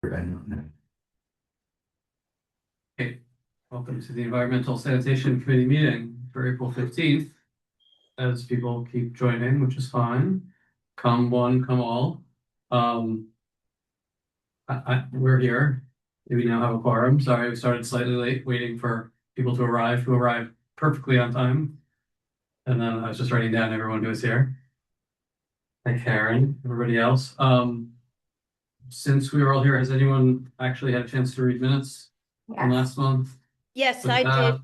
Okay, welcome to the Environmental Sanitation Committee meeting for April 15th. As people keep joining, which is fine. Come one, come all. We're here. We now have a quorum. Sorry, we started slightly late, waiting for people to arrive who arrived perfectly on time. And then I was just writing down everyone who was here. Hi, Karen, everybody else. Since we were all here, has anyone actually had a chance to read minutes from Yes. last month? Yes, With I that, did.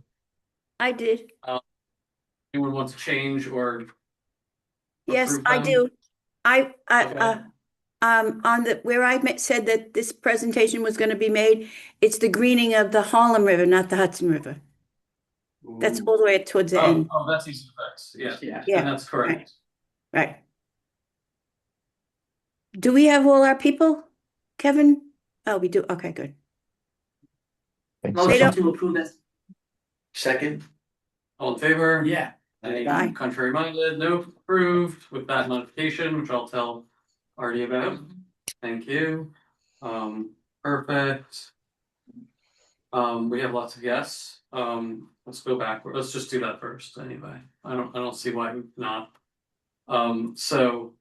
I did. anyone want to change or Yes, approve I them? do. I, Okay. on the, where said that this presentation was going to be made, it's the greening of the Harlem River, not the Hudson River. That's all the way towards the end. Oh, that's easy to fix. Yeah, Yeah. Yeah. and that's Right, correct. right. Do we have all our people, Kevin? Oh, we do. Okay, good. They Motion don't, to approve this. Second? All in favor? Yeah. Any Aye. contrary minded? Nope, approved with that modification, which I'll tell Artie about. Thank you. Perfect. We have lots of yes. Let's go backward. Let's just do that first anyway. I don't see why not. So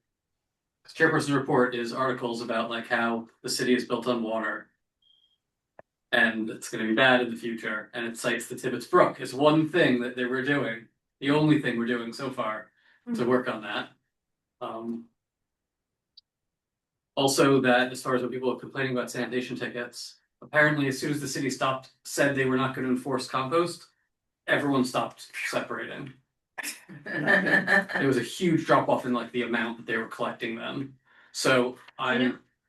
chairperson report is articles about like how the city is built on water. And it's going to be bad in the future. And it cites the Tibbetts Brook as one thing that they were doing, the only thing we're doing so far to work on that. Also, that as far as what people are complaining about sanitation tickets, apparently, as soon as the city said they were not going to enforce compost, everyone stopped separating. There was a huge drop off in like the amount that they were collecting them. So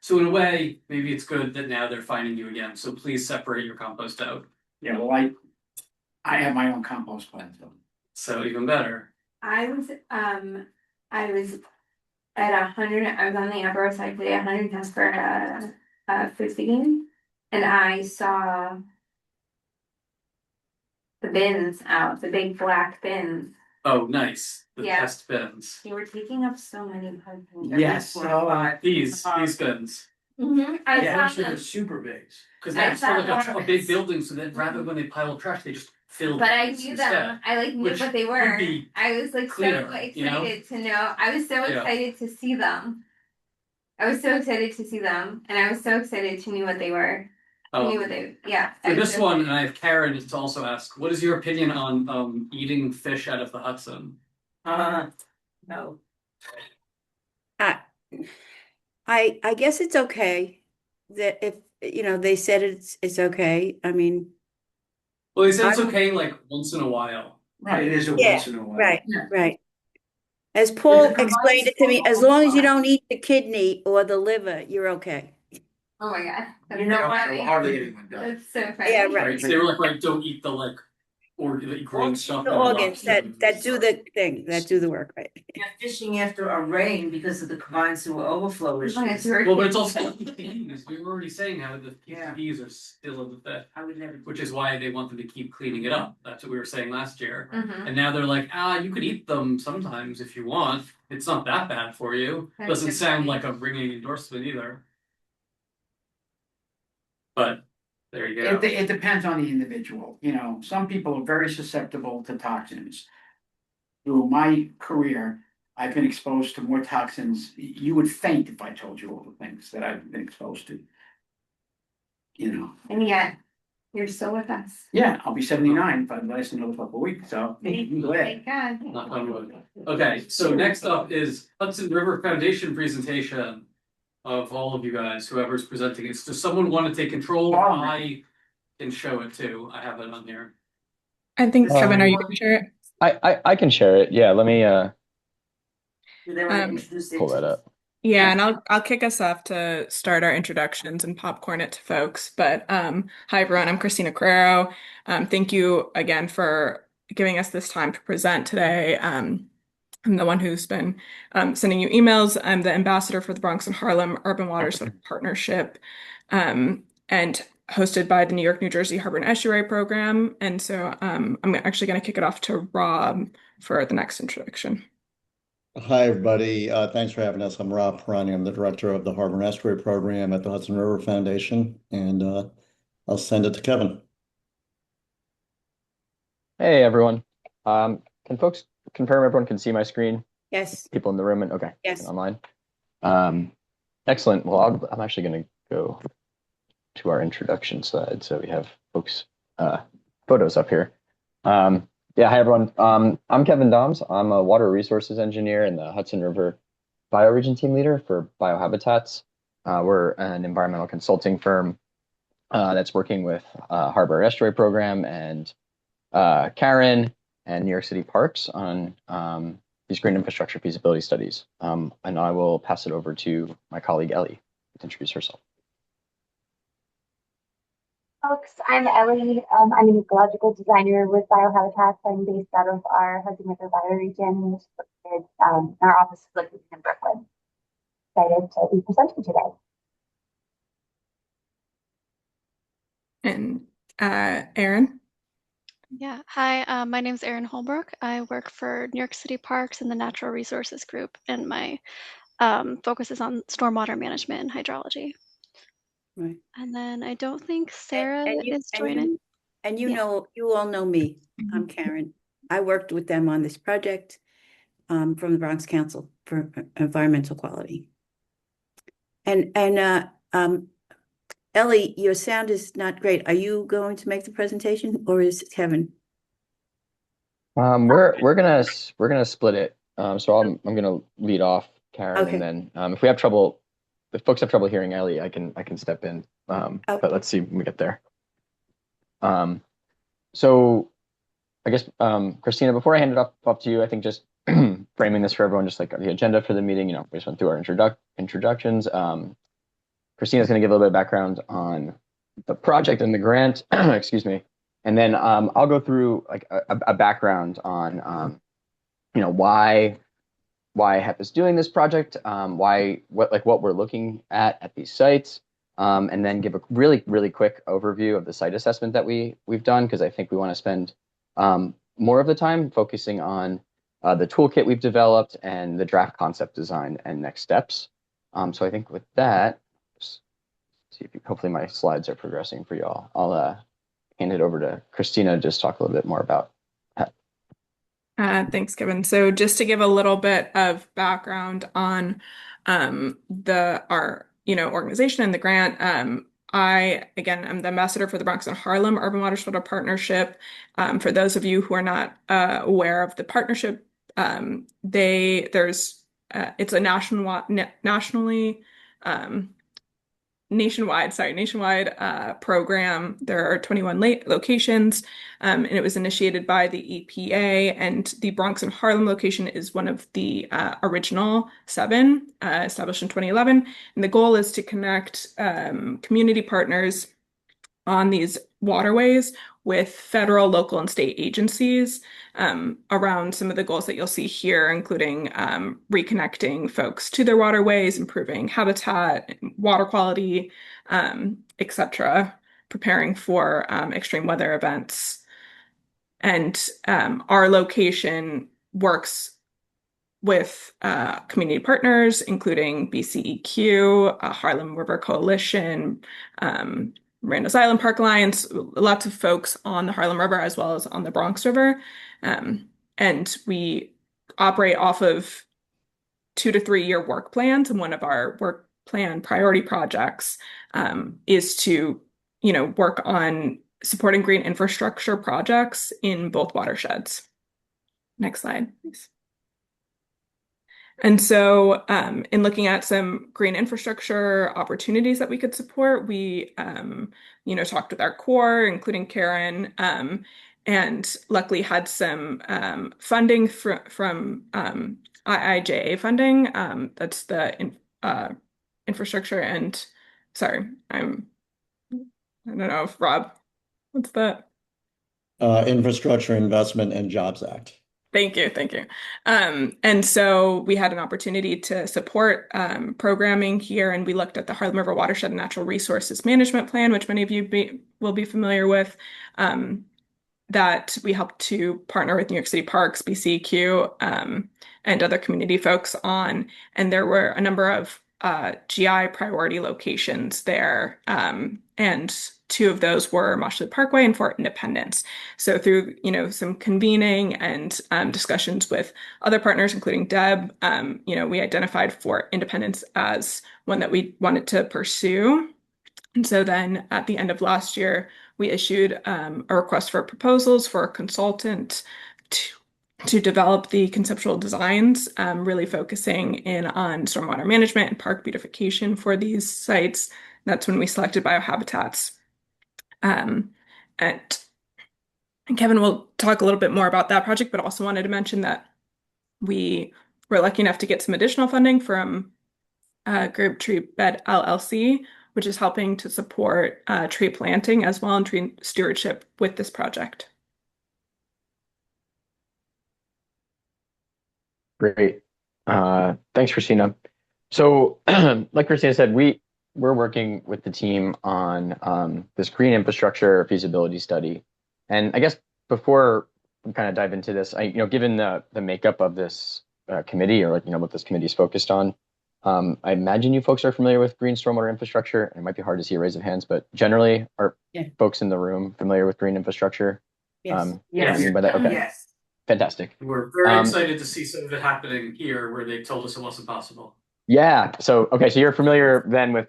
So in a way, maybe it's good that now they're finding you again. So please separate your compost out. Yeah, well, I have my own compost plant, So even better. I was at 100. I was on the Upper West Side today, 110 for a food feeding, and I saw the bins out, the big black bins. Oh, nice. The Yeah. test bins. They were taking up so many parking. Yes, so, These bins. I yeah, saw them. super big. Because I that's saw like a one. big building, so that rather than they pile up trash, they just fill. But I bins knew instead. them. I like knew Which what they would were. be I was like cleaner, so excited you know? to know. I was so Yeah. excited to see them. I was so excited to see them, and I was so excited to know what they were. I knew what they. Yeah. For this one, and I have Karen to also ask, what is your opinion on eating fish out of the Hudson? no. I guess it's okay that if, they said it's okay. I mean, Well, they said it's okay like once in a while. Right, it is a Yeah, once in a while. right, Yeah. right. As Paul There's a explained it to me, as long as you don't eat the kidney or the liver, you're okay. Oh my god. That's You know so what? funny. Hardly anyone does. That's so funny. Yeah, right. Right? So they were like, don't eat the like green stuff. The in organs rock. that do the thing, that do the work, right? You're fishing after a rain because of the combined sewer overflow As long as issue. you're- Well, but it's also PCBs. We were already saying how the Yeah. PCBs are still in the fish, I would never. which is why they want them to keep cleaning it up. That's what we were saying last year. Mhm. And now they're like, you could eat them sometimes if you want. It's not that bad for you. That's Doesn't good sound point. like a ringing endorsement either. But there you go. It depends on the individual, some people are very susceptible to toxins. Through my career, I've been exposed to more toxins, you would faint if I told you all the things that I've been exposed to. And yet, you're still with us. Yeah, I'll be 79 if I last another couple of weeks, so. I'm glad. Thank God. Knock on wood. Okay, so next up is Hudson River Foundation presentation of all of you guys, whoever's presenting. It's does someone want to take control? I can show it too. I have it on here. I think Kevin, are you gonna share it? I can share it. Yeah, let me Do they want to Um, introduce it? pull that up. Yeah, and I'll kick us off to start our introductions and popcorn it to folks. But hi everyone, I'm Christina Carrero. Thank you again for giving us this time to present today. I'm the one who's been sending you emails. I'm the ambassador for the Bronx and Harlem Urban Waters Partnership, and hosted by the New York, New Jersey Harbor and Estuary Program. And so I'm actually going to kick it off to Rob for the next introduction. Hi, everybody. Thanks for having us. I'm Rob Perani. I'm the director of the Harbor and Estuary Program at the Hudson River Foundation, and I'll send it to Kevin. Hey, everyone. Can folks confirm everyone can see my screen? Yes, People in the room and okay, yes. online. Excellent. Well, I'm actually going to go to our introduction slide, so we have folks' photos up here. Yeah, hi everyone. I'm Kevin Doms. I'm a water resources engineer and the Hudson River bioregion team leader for biohabitats. We're an environmental consulting firm that's working with Harbor Estuary Program and Karen and New York City Parks on these green infrastructure feasibility studies. And I will pass it over to my colleague Ellie to introduce herself. Folks, I'm Ellie. I'm an ecological designer with Biohabitats. I'm based out of our Hudson River bioregion, which is located, our office is located in Brooklyn. Excited to be presenting today. And Erin. Yeah, hi, my name is Erin Holbrook. I work for New York City Parks in the Natural Resources Group, and my focus is on stormwater management and hydrology. Right. And then I don't think Sarah is And joining. you Yeah. know, you all know me. I'm Karen. I worked with them on this project from the Bronx Council for Environmental Quality. And Ellie, your sound is not great. Are you going to make the presentation or is Kevin? We're gonna split it. So I'm gonna lead off, Karen, Okay. and then if folks have trouble hearing Ellie, I can step in. But let's see when we get there. So I guess Christina, before I hand it up to you, I think just framing this for everyone, just like the agenda for the meeting, we just went through our introductions. Christina's going to give a little bit of background on the project and the grant, excuse me, and then I'll go through like a background on why HEP is doing this project, what we're looking at these sites, and then give a really quick overview of the site assessment that we've done, because I think we want to spend more of the time focusing on the toolkit we've developed and the draft concept design and next steps. So I think with that, see if hopefully my slides are progressing for y'all. I'll hand it over to Christina to just talk a little bit more about HEP. Thanks, Kevin. So just to give a little bit of background on our organization and the grant, I again am the ambassador for the Bronx and Harlem Urban Watershed Partnership. For those of you who are not aware of the partnership, it's a nationwide program. There are 21 locations, and it was initiated by the EPA, and the Bronx and Harlem location is one of the original 7 established in 2011. And the goal is to connect community partners on these waterways with federal, local, and state agencies around some of the goals that you'll see here, including reconnecting folks to their waterways, improving habitat, water quality, etc., preparing for extreme weather events. And our location works with community partners, including BCEQ, Harlem River Coalition, Randall's Island Park Alliance, lots of folks on the Harlem River as well as on the Bronx River. And we operate off of 2 to 3 year work plans. And one of our work plan priority projects is to, work on supporting green infrastructure projects in both watersheds. Next slide, please. And so in looking at some green infrastructure opportunities that we could support, we, talked with our core, including Karen, and luckily had some funding from IIJA funding. That's the infrastructure and, sorry, I don't know if Rob, what's that? Infrastructure Investment and Jobs Act. Thank you. And so we had an opportunity to support programming here, and we looked at the Harlem River Watershed and Natural Resources Management Plan, which many of you will be familiar with. that we helped to partner with New York City Parks, BCQ, and other community folks on. And there were a number of GI priority locations there. And two of those were Mosh Parkway and Fort Independence. So through, some convening and discussions with other partners, including Deb, we identified Fort Independence as one that we wanted to pursue. And so then at the end of last year, we issued a request for proposals for a consultant to develop the conceptual designs, really focusing in on stormwater management and park beautification for these sites. That's when we selected biohabitats. And Kevin will talk a little bit more about that project, but also wanted to mention that we were lucky enough to get some additional funding from Group Tree Bed LLC, which is helping to support tree planting as well and tree stewardship with this project. Great. Thanks, Christina. So, like Christina said, we're working with the team on this green infrastructure feasibility study. And I guess before we kind of dive into this, given the makeup of this committee, or what this committee is focused on, I imagine you folks are familiar with green stormwater infrastructure. It might be hard to see a raise of hands, but generally, are folks in the room familiar with green infrastructure? Yes. Yes. Okay. Yes. Fantastic. We're very excited to see some of it happening here where they told us it wasn't possible. Yeah. So, okay. So you're familiar then with,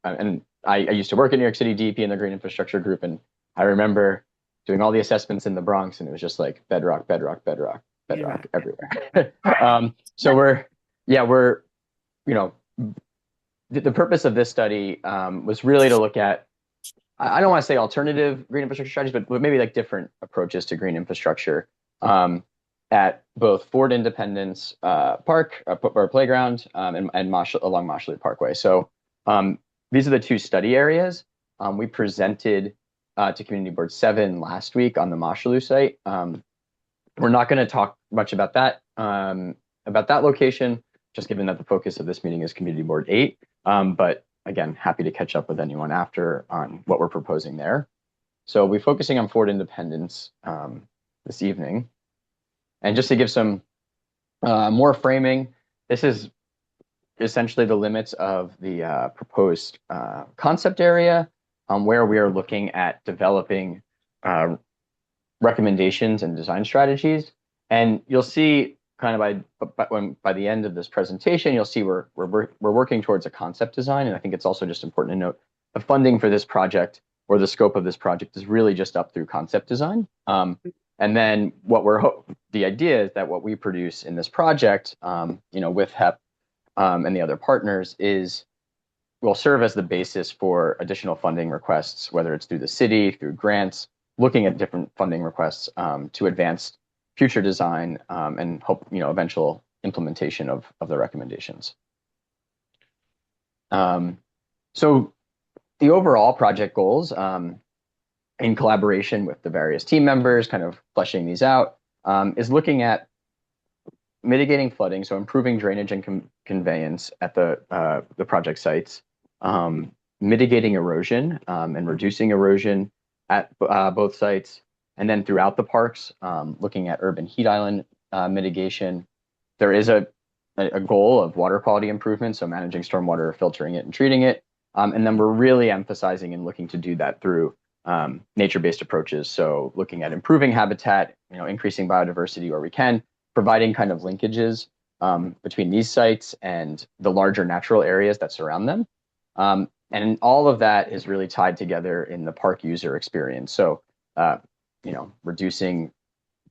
and I used to work at New York City DEP in the green infrastructure group. And I remember doing all the assessments in the Bronx, and it was just like bedrock, bedrock, bedrock, bedrock everywhere. So we're, the purpose of this study was really to look at, I don't want to say alternative green infrastructure strategies, but maybe like different approaches to green infrastructure at both Fort Independence Park or playground and along Mosh Parkway. So these are the two study areas. We presented to Community Board 7 last week on the Mosholu site. We're not going to talk much about that location, just given that the focus of this meeting is Community Board 8. But again, happy to catch up with anyone after on what we're proposing there. So we'll be focusing on Fort Independence this evening. And just to give some more framing, this is essentially the limits of the proposed concept area where we are looking at developing recommendations and design strategies. And you'll see kind of by the end of this presentation, you'll see we're working towards a concept design. And I think it's also just important to note the funding for this project or the scope of this project is really just up through concept design. And then the idea is that what we produce in this project, with HEP and the other partners will serve as the basis for additional funding requests, whether it's through the city, through grants, looking at different funding requests to advance future design and hope, eventual implementation of the recommendations. So the overall project goals, in collaboration with the various team members, kind of fleshing these out, is looking at mitigating flooding, so improving drainage and conveyance at the project sites, mitigating erosion and reducing erosion at both sites, and then throughout the parks, looking at urban heat island mitigation. There is a goal of water quality improvement, so managing stormwater, filtering it, and treating it. And then we're really emphasizing and looking to do that through nature-based approaches. So looking at improving habitat, increasing biodiversity where we can, providing kind of linkages between these sites and the larger natural areas that surround them. And all of that is really tied together in the park user experience. So, reducing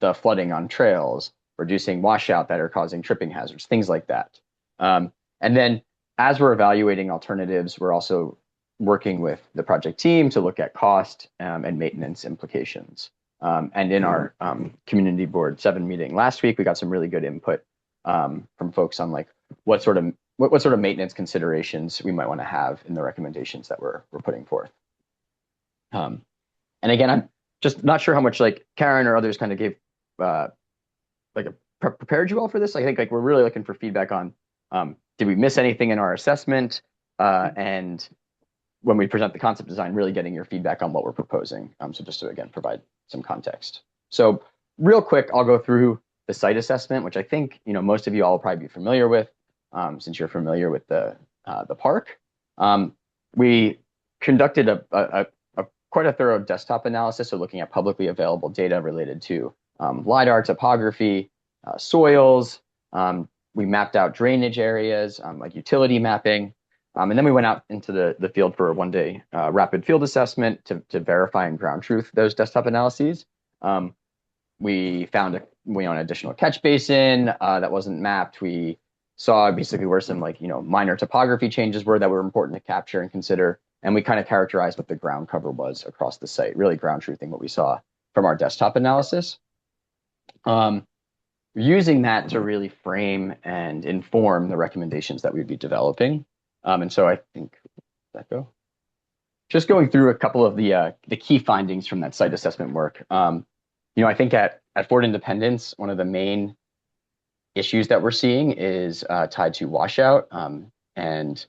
the flooding on trails, reducing washout that are causing tripping hazards, things like that. And then as we're evaluating alternatives, we're also working with the project team to look at cost and maintenance implications. And in our Community Board 7 meeting last week, we got some really good input from folks on like what sort of maintenance considerations we might want to have in the recommendations that we're putting forth. And again, I'm just not sure how much like Karen or others kind of gave prepared you all for this. I think like we're really looking for feedback on did we miss anything in our assessment, and when we present the concept design, really getting your feedback on what we're proposing. So just to again provide some context. So real quick, I'll go through the site assessment, which I think most of you all will probably be familiar with, since you're familiar with the park. We conducted a quite a thorough desktop analysis, so looking at publicly available data related to LiDAR topography, soils. We mapped out drainage areas, like utility mapping. And then we went out into the field for a one-day rapid field assessment to verify and ground truth those desktop analyses. We found an additional catch basin that wasn't mapped. We saw basically where some minor topography changes were that were important to capture and consider. And we kind of characterized what the ground cover was across the site, really ground truthing what we saw from our desktop analysis. Using that to really frame and inform the recommendations that we'd be developing. And so I think, that go? Just going through a couple of the key findings from that site assessment work. I think at Fort Independence, one of the main issues that we're seeing is tied to washout, and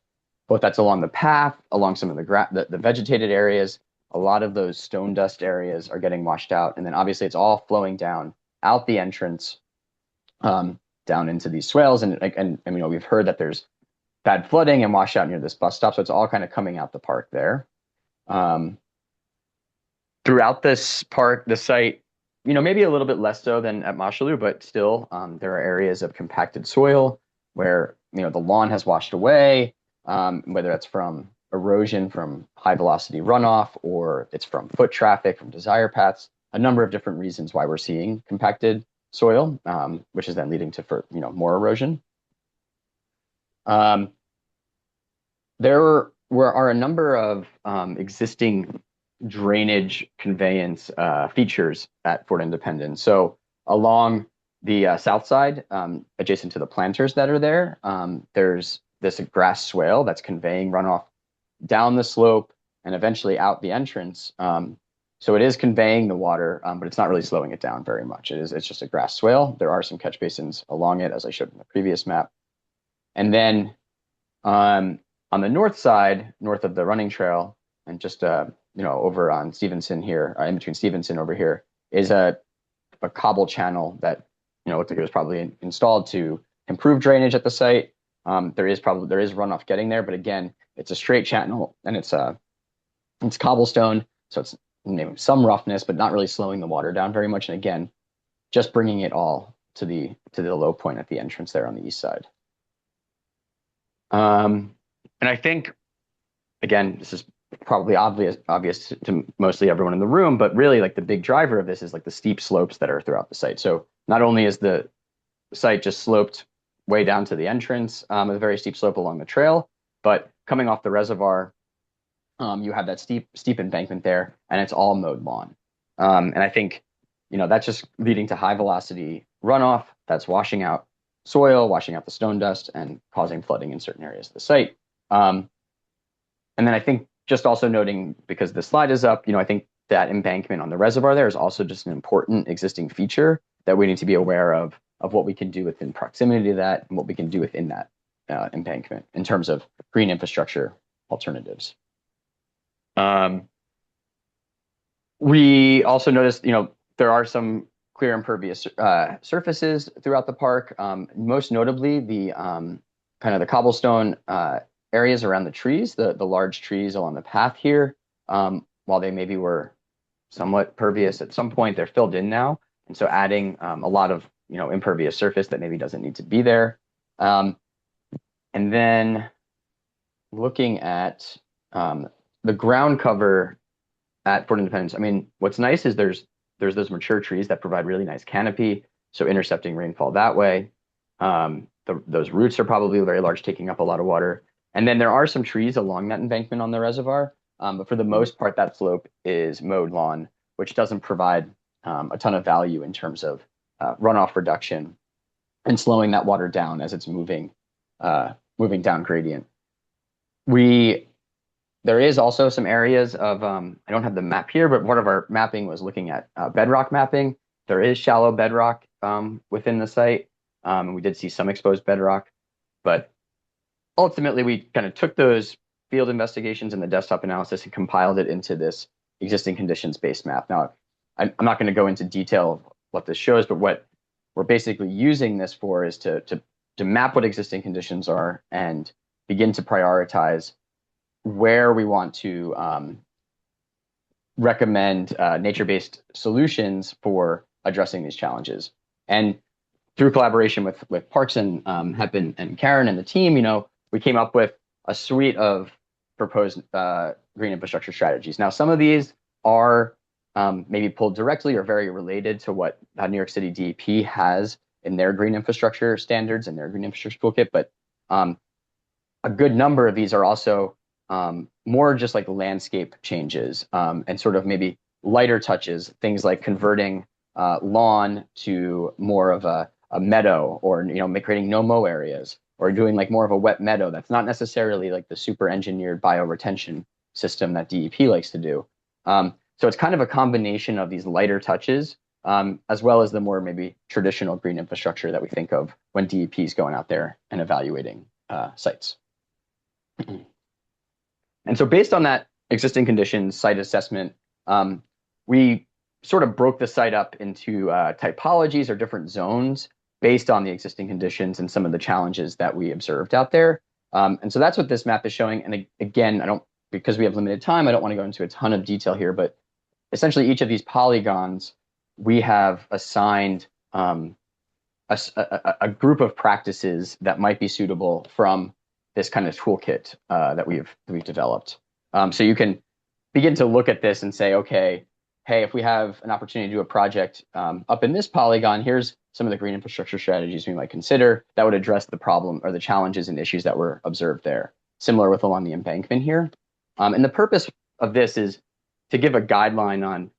both that's along the path, along some of the vegetated areas. A lot of those stone dust areas are getting washed out, and then obviously it's all flowing down out the entrance, down into these swales, and we've heard that there's bad flooding and washout near this bus stop, so it's all kind of coming out the park there. Throughout this park, the site, maybe a little bit less so than at Mashalou, but still, there are areas of compacted soil where, the lawn has washed away, whether that's from erosion from high velocity runoff, or it's from foot traffic, from desire paths, a number of different reasons why we're seeing compacted soil, which is then leading to more erosion. There are a number of existing drainage conveyance features at Fort Independence. So along the south side, adjacent to the planters that are there, there's this grass swale that's conveying runoff down the slope and eventually out the entrance. So it is conveying the water, but it's not really slowing it down very much. It's just a grass swale. There are some catch basins along it, as I showed in the previous map. And then on the north side, north of the running trail, and just over on Stevenson here, in between Stevenson over here, is a cobble channel that looked like it was probably installed to improve drainage at the site. There is runoff getting there, but again, it's a straight channel and it's cobblestone, so it's some roughness, but not really slowing the water down very much. And again, just bringing it all to the low point at the entrance there on the east side. And I think, again, this is probably obvious to mostly everyone in the room, but really the big driver of this is the steep slopes that are throughout the site. So not only is the site just sloped way down to the entrance, a very steep slope along the trail, but coming off the reservoir, you have that steep embankment there, and it's all mowed lawn. And I think, that's just leading to high velocity runoff that's washing out soil, washing out the stone dust, and causing flooding in certain areas of the site. And then I think just also noting, because the slide is up, I think that embankment on the reservoir there is also just an important existing feature that we need to be aware of what we can do within proximity to that and what we can do within that embankment in terms of green infrastructure alternatives. We also noticed, there are some clear impervious surfaces throughout the park. Most notably, the kind of the cobblestone areas around the trees, the large trees along the path here. While they maybe were somewhat pervious at some point, they're filled in now, and so adding a lot of impervious surface that maybe doesn't need to be there. And then looking at the ground cover at Fort Independence, I mean, what's nice is there's those mature trees that provide really nice canopy, so intercepting rainfall that way. Those roots are probably very large, taking up a lot of water. And then there are some trees along that embankment on the reservoir, but for the most part, that slope is mowed lawn, which doesn't provide a ton of value in terms of runoff reduction and slowing that water down as it's moving down gradient. There is also some areas of, I don't have the map here, but part of our mapping was looking at bedrock mapping. There is shallow bedrock within the site. We did see some exposed bedrock, but ultimately we kind of took those field investigations and the desktop analysis and compiled it into this existing conditions-based map. Now, I'm not going to go into detail of what this shows, but what we're basically using this for is to map what existing conditions are and begin to prioritize where we want to recommend nature-based solutions for addressing these challenges. And through collaboration with Parks and Hep and Karen and the team, we came up with a suite of proposed green infrastructure strategies. Now, some of these are maybe pulled directly or very related to what New York City DEP has in their green infrastructure standards and their green infrastructure toolkit, but a good number of these are also more just like landscape changes and sort of maybe lighter touches, things like converting lawn to more of a meadow, or creating no-mow areas, or doing like more of a wet meadow that's not necessarily like the super engineered bioretention system that DEP likes to do. So it's kind of a combination of these lighter touches as well as the more maybe traditional green infrastructure that we think of when DEP is going out there and evaluating sites. And so based on that existing conditions site assessment, we sort of broke the site up into typologies or different zones based on the existing conditions and some of the challenges that we observed out there. And so that's what this map is showing. And again, because we have limited time, I don't want to go into a ton of detail here, but essentially each of these polygons, we have assigned a group of practices that might be suitable from this kind of toolkit that we've developed. So you can begin to look at this and say, okay, hey, if we have an opportunity to do a project up in this polygon, here's some of the green infrastructure strategies we might consider that would address the problem or the challenges and issues that were observed there. Similar with along the embankment here. And the purpose of this is to give a guideline on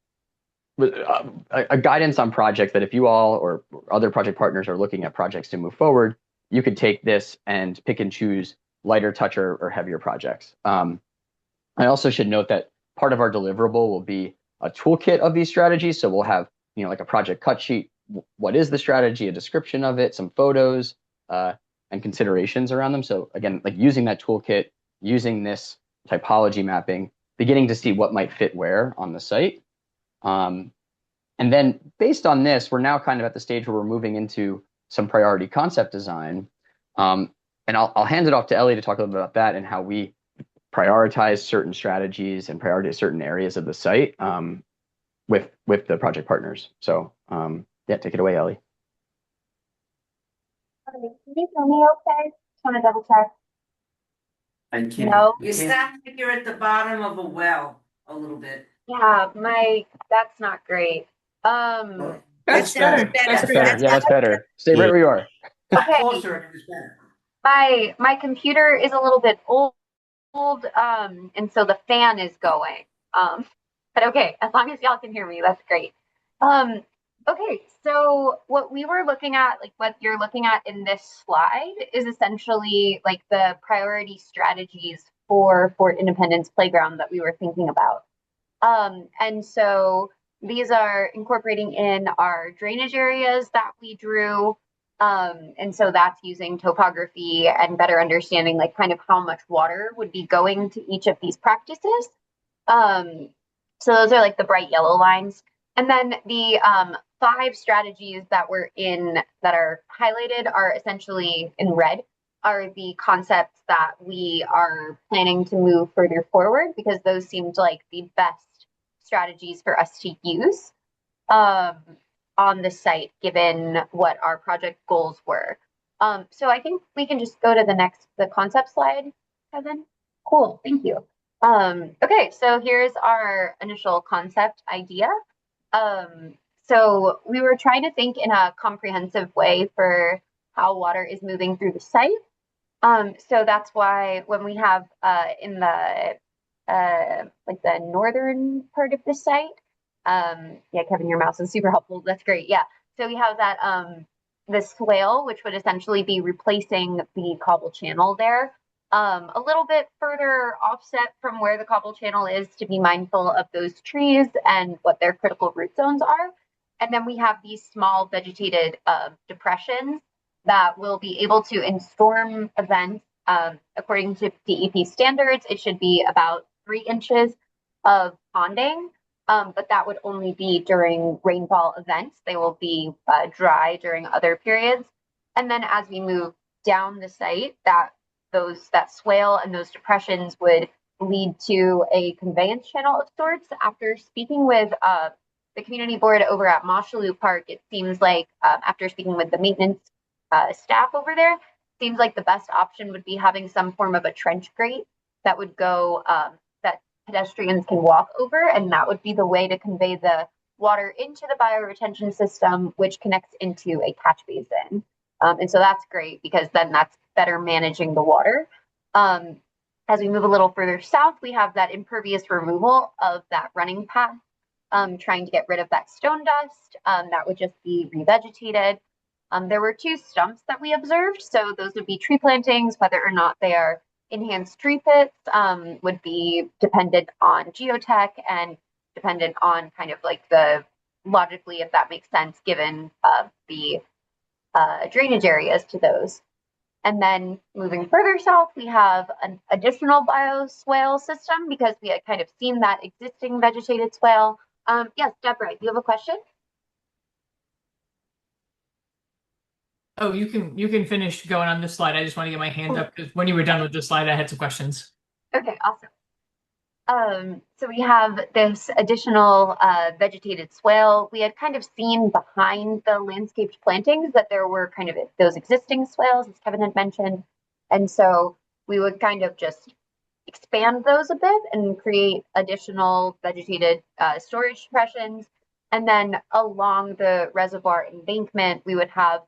a guidance on projects that if you all or other project partners are looking at projects to move forward, you could take this and pick and choose lighter touch or heavier projects. I also should note that part of our deliverable will be a toolkit of these strategies. So we'll have, like a project cut sheet. What is the strategy, a description of it, some photos, and considerations around them. So again, like using that toolkit, using this typology mapping, beginning to see what might fit where on the site. And then based on this, we're now kind of at the stage where we're moving into some priority concept design. And I'll hand it off to Ellie to talk a little bit about that and how we prioritize certain strategies and prioritize certain areas of the site with the project partners. So yeah, take it away, Ellie. Can you hear me okay? Just want to double check. I can't. No. You sound like you're at the bottom of a well a little bit. Yeah, that's not great. That's better. That's better. Yeah, that's better. Stay right where you are. Okay. Closer, it was better. My computer is a little bit old, and so the fan is going. But okay, as long as y'all can hear me, that's great. Okay, so what we were looking at, like what you're looking at in this slide, is essentially like the priority strategies for Fort Independence Playground that we were thinking about. And so these are incorporating in our drainage areas that we drew. And so that's using topography and better understanding like kind of how much water would be going to each of these practices. So those are like the bright yellow lines. And then the 5 strategies that are highlighted are essentially in red, are the concepts that we are planning to move further forward because those seemed like the best strategies for us to use on the site, given what our project goals were. So I think we can just go to the concept slide, Kevin. Cool, thank you. Okay, so here's our initial concept idea. So we were trying to think in a comprehensive way for how water is moving through the site. So that's why when we have in the like the northern part of the site, yeah, Kevin, your mouse is super helpful. That's great. Yeah. So we have that the swale, which would essentially be replacing the cobble channel there. A little bit further offset from where the cobble channel is to be mindful of those trees and what their critical root zones are. And then we have these small vegetated depressions that will be able to, in storm events, according to DEP standards, it should be about 3 inches of ponding But that would only be during rainfall events. They will be dry during other periods. And then as we move down the site, that swale and those depressions would lead to a conveyance channel of sorts. After speaking with the community board over at Moshaloo Park, it seems like after speaking with the maintenance staff over there, seems like the best option would be having some form of a trench grate that would go that pedestrians can walk over, and that would be the way to convey the water into the bioretention system, which connects into a catch basin. And so that's great because then that's better managing the water. As we move a little further south, we have that impervious removal of that running path, trying to get rid of that stone dust. That would just be revegetated. There were 2 stumps that we observed, so those would be tree plantings. Whether or not they are enhanced tree pits would be dependent on geotech and dependent on kind of like the logically, if that makes sense, given the drainage areas to those. And then moving further south, we have an additional bioswale system because we had kind of seen that existing vegetated swale. Yes, Deborah, you have a question? Oh, you can finish going on this slide. I just want to get my hand up because when you were done with this slide, I had some questions. Okay, awesome. So we have this additional vegetated swale. We had kind of seen behind the landscaped plantings that there were kind of those existing swales, as Kevin had mentioned. And so we would kind of just expand those a bit and create additional vegetated storage depressions. And then along the reservoir embankment, we would have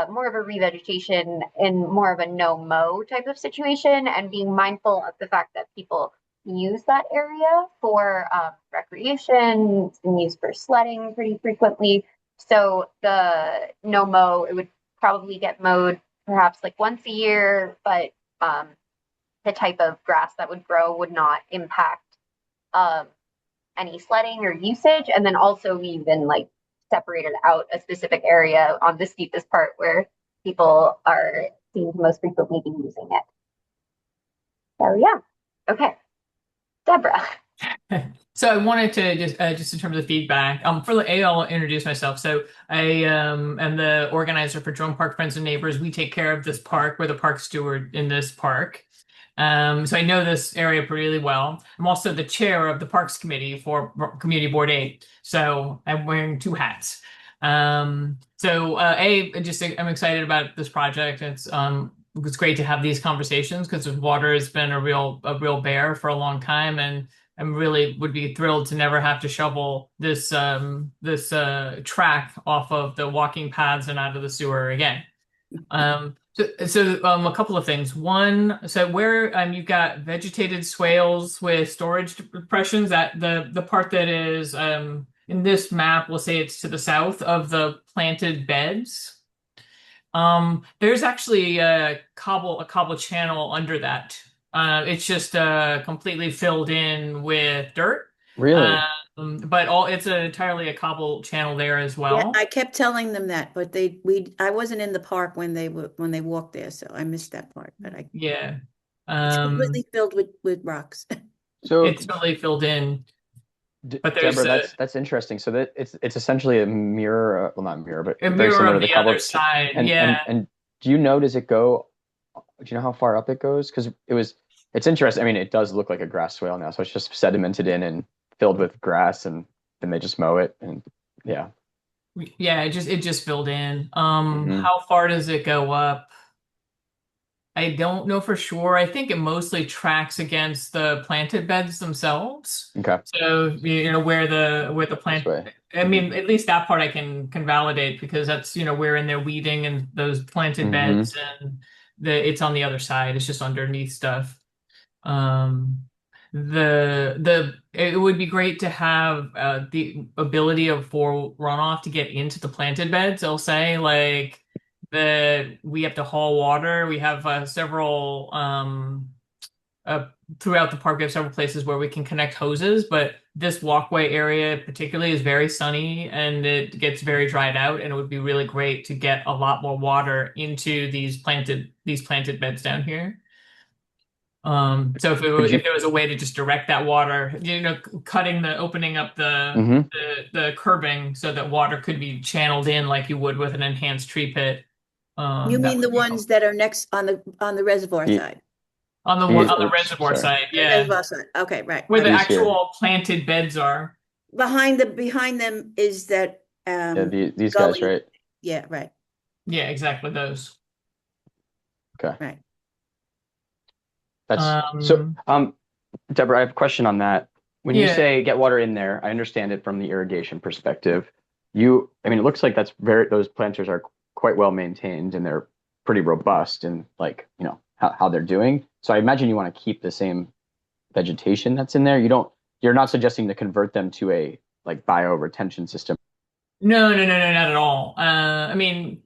more of a revegetation in more of a no-mow type of situation, and being mindful of the fact that people use that area for recreation and used for sledding pretty frequently. So the no-mow, it would probably get mowed perhaps like once a year, but the type of grass that would grow would not impact any sledding or usage. And then also we even like separated out a specific area on the steepest part where people are seen to most frequently be using it. So yeah, okay. Deborah. So I wanted to just in terms of feedback, I'll introduce myself. So I am the organizer for Drone Park Friends and Neighbors. We take care of this park. We're the park steward in this park. So I know this area really well. I'm also the chair of the Parks Committee for Community Board 8. So I'm wearing 2 hats. I'm excited about this project. It's great to have these conversations because water has been a real bear for a long time, and I really would be thrilled to never have to shovel this track off of the walking paths and out of the sewer again. A couple of things. One, so where you've got vegetated swales with storage depressions, that the part that is in this map, we'll say it's to the south of the planted beds. There's actually a cobble channel under that. It's just completely filled in with dirt. Really? But it's entirely a cobble channel there as well. Yeah, I kept telling them that, but I wasn't in the park when they walked there, so I missed that part. But yeah, it's completely filled with rocks. So it's totally filled in. But there's Deborah, that's interesting. So that it's essentially a mirror, well, not a mirror, but a very mirror similar of to the cobble. other side. And, yeah. and do you know, does it go? Do you know how far up it goes? Because it's interesting. I mean, it does look like a grass swale now, so it's just sedimented in and filled with grass, and then they just mow it, and yeah. Yeah, it just filled in. How far does it go up? I don't know for sure. I think it mostly tracks against the planted beds themselves. Okay. So where the plant. I mean, at least that part I can validate because that's we're in there weeding and those planted beds, and it's on the other side. It's just underneath stuff. It would be great to have the ability for runoff to get into the planted beds. I'll say like that we have to haul water. We have several throughout the park. We have several places where we can connect hoses, but this walkway area particularly is very sunny and it gets very dried out. And it would be really great to get a lot more water into these planted beds down here. So if Could you? if there was a way to just direct that water, opening up Mhm. the curbing so that water could be channeled in like you would with an enhanced tree pit, You that mean the would be ones helpful. that are next on the reservoir The, side? On the oops, reservoir sorry. side, The yeah, reservoir side. Okay, right, where the right. These here. actual planted beds are. Behind them is that Yeah, these guys, gully. right? Yeah, right, Yeah, exactly those. Okay. right. That's so. Um, Deborah, I have a question on that. When you yeah. say get water in there, I understand it from the irrigation perspective. I mean, it looks like those planters are quite well maintained and they're pretty robust and like, how they're doing. So I imagine you want to keep the same vegetation that's in there. You're not suggesting to convert them to a like bio retention system. No, not at all. I mean,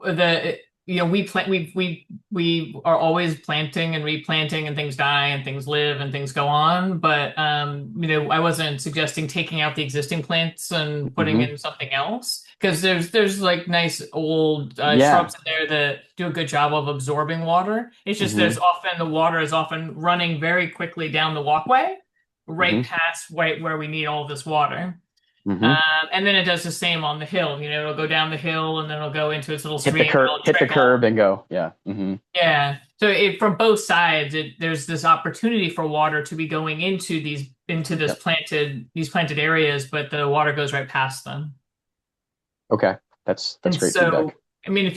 the we plant we are always planting and replanting, and things die and things live and things go on. But I wasn't suggesting taking out the existing plants and putting Hmm. in something else because there's like nice old Yeah. shrubs in there that do a good job of absorbing water. It's just Hmm. the water is often running very quickly down the walkway, right Hmm. past right where we need all this water. Hmm. And then it does the same on the hill. It'll go down the hill and then it'll go into its little Hit the stream and curb, it'll hit the trickle. curb and go. Yeah. Hmm. Yeah. So from both sides, there's this opportunity for water to be going into Yep. these planted areas, but the water goes right past them. Okay. That's And great so, feedback. I mean,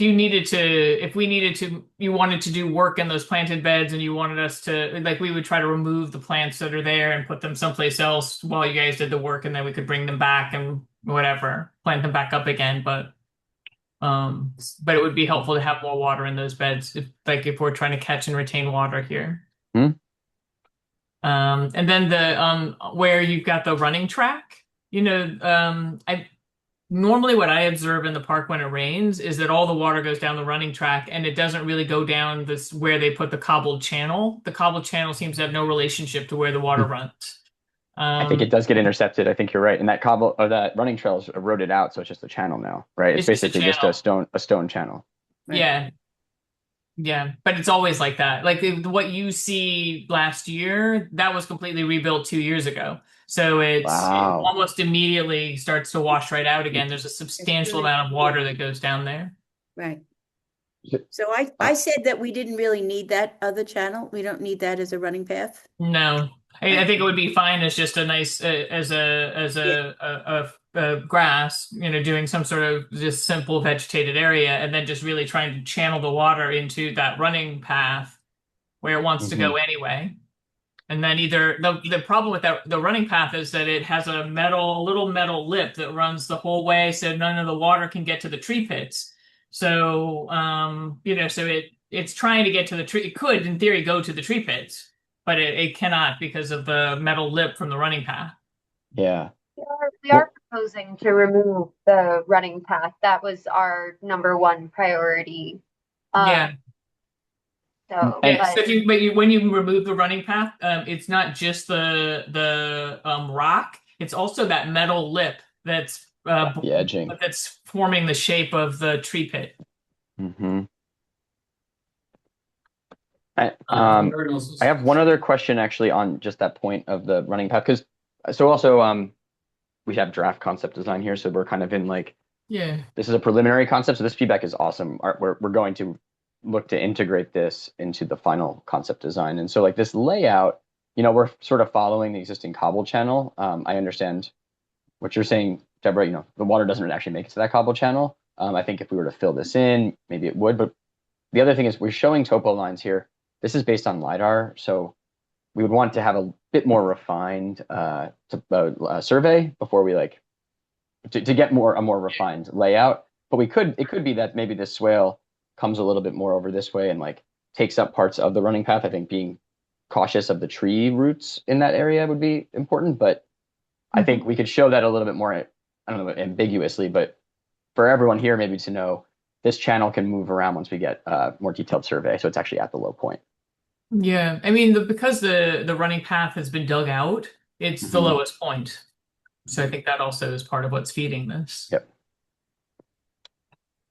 you wanted to do work in those planted beds and you wanted us to, like, we would try to remove the plants that are there and put them someplace else while you guys did the work, and then we could bring them back and whatever, plant them back up again. But it would be helpful to have more water in those beds if we're trying to catch and retain water here. Hmm? And then where you've got the running track, I normally what I observe in the park when it rains is that all the water goes down the running track and it doesn't really go down this where they put the cobbled channel. The cobbled channel seems to have no relationship to where the water runs. I think it does get intercepted. I think you're right. And that cobble or that running trail is eroded out, so it's just a channel now, right? It's It's just a basically just a channel. stone channel. Right. Yeah. Yeah, but it's always like that. Like what you see last year, that was completely rebuilt 2 years ago. So it Wow. almost immediately starts to wash right out again. There's a It's substantial really, amount of water that goes down there. right. Yeah. So I said that we didn't really need that other channel. We don't need that as a running path. No, I think it would be fine as just a nice Yeah, a grass, doing some sort of just simple vegetated area, and then just really trying to channel the water into that running path where it wants to Hmm. go anyway. And then either the problem with the running path is that it has a little metal lip that runs the whole way, so none of the water can get to the tree pits. So so it's trying to get to the tree. It could, in theory, go to the tree pits, but it cannot because of the metal lip from the running path. Yeah. We are proposing to remove the running path. That was our number one priority. Yeah. So, And Yeah, so but when you remove the running path, it's not just the rock; it's also that metal lip the edging. that's forming the shape of the tree pit. Hmm. I, Everyone else I is- have one other question actually on just that point of the running path, because so also we have draft concept design here, so we're kind of in like Yeah. this is a preliminary concept, so this feedback is awesome. We're going to look to integrate this into the final concept design, and so like this layout, we're sort of following the existing cobble channel. I understand what you're saying, Deborah. The water doesn't actually make it to that cobble channel. I think if we were to fill this in, maybe it would, but the other thing is we're showing topo lines here. This is based on LiDAR, so we would want to have a bit more refined survey before we to get a more refined layout. But it could be that maybe this swale comes a little bit more over this way and like takes up parts of the running path. I think being cautious of the tree roots in that area would be important, but I think we could show that a little bit more, I don't know, ambiguously, but for everyone here, maybe to know this channel can move around once we get a more detailed survey. So it's actually at the low point. Yeah, I mean, because the running path has been dug out, it's the Mhm. lowest point. So I think that also is part of what's feeding this. Yep.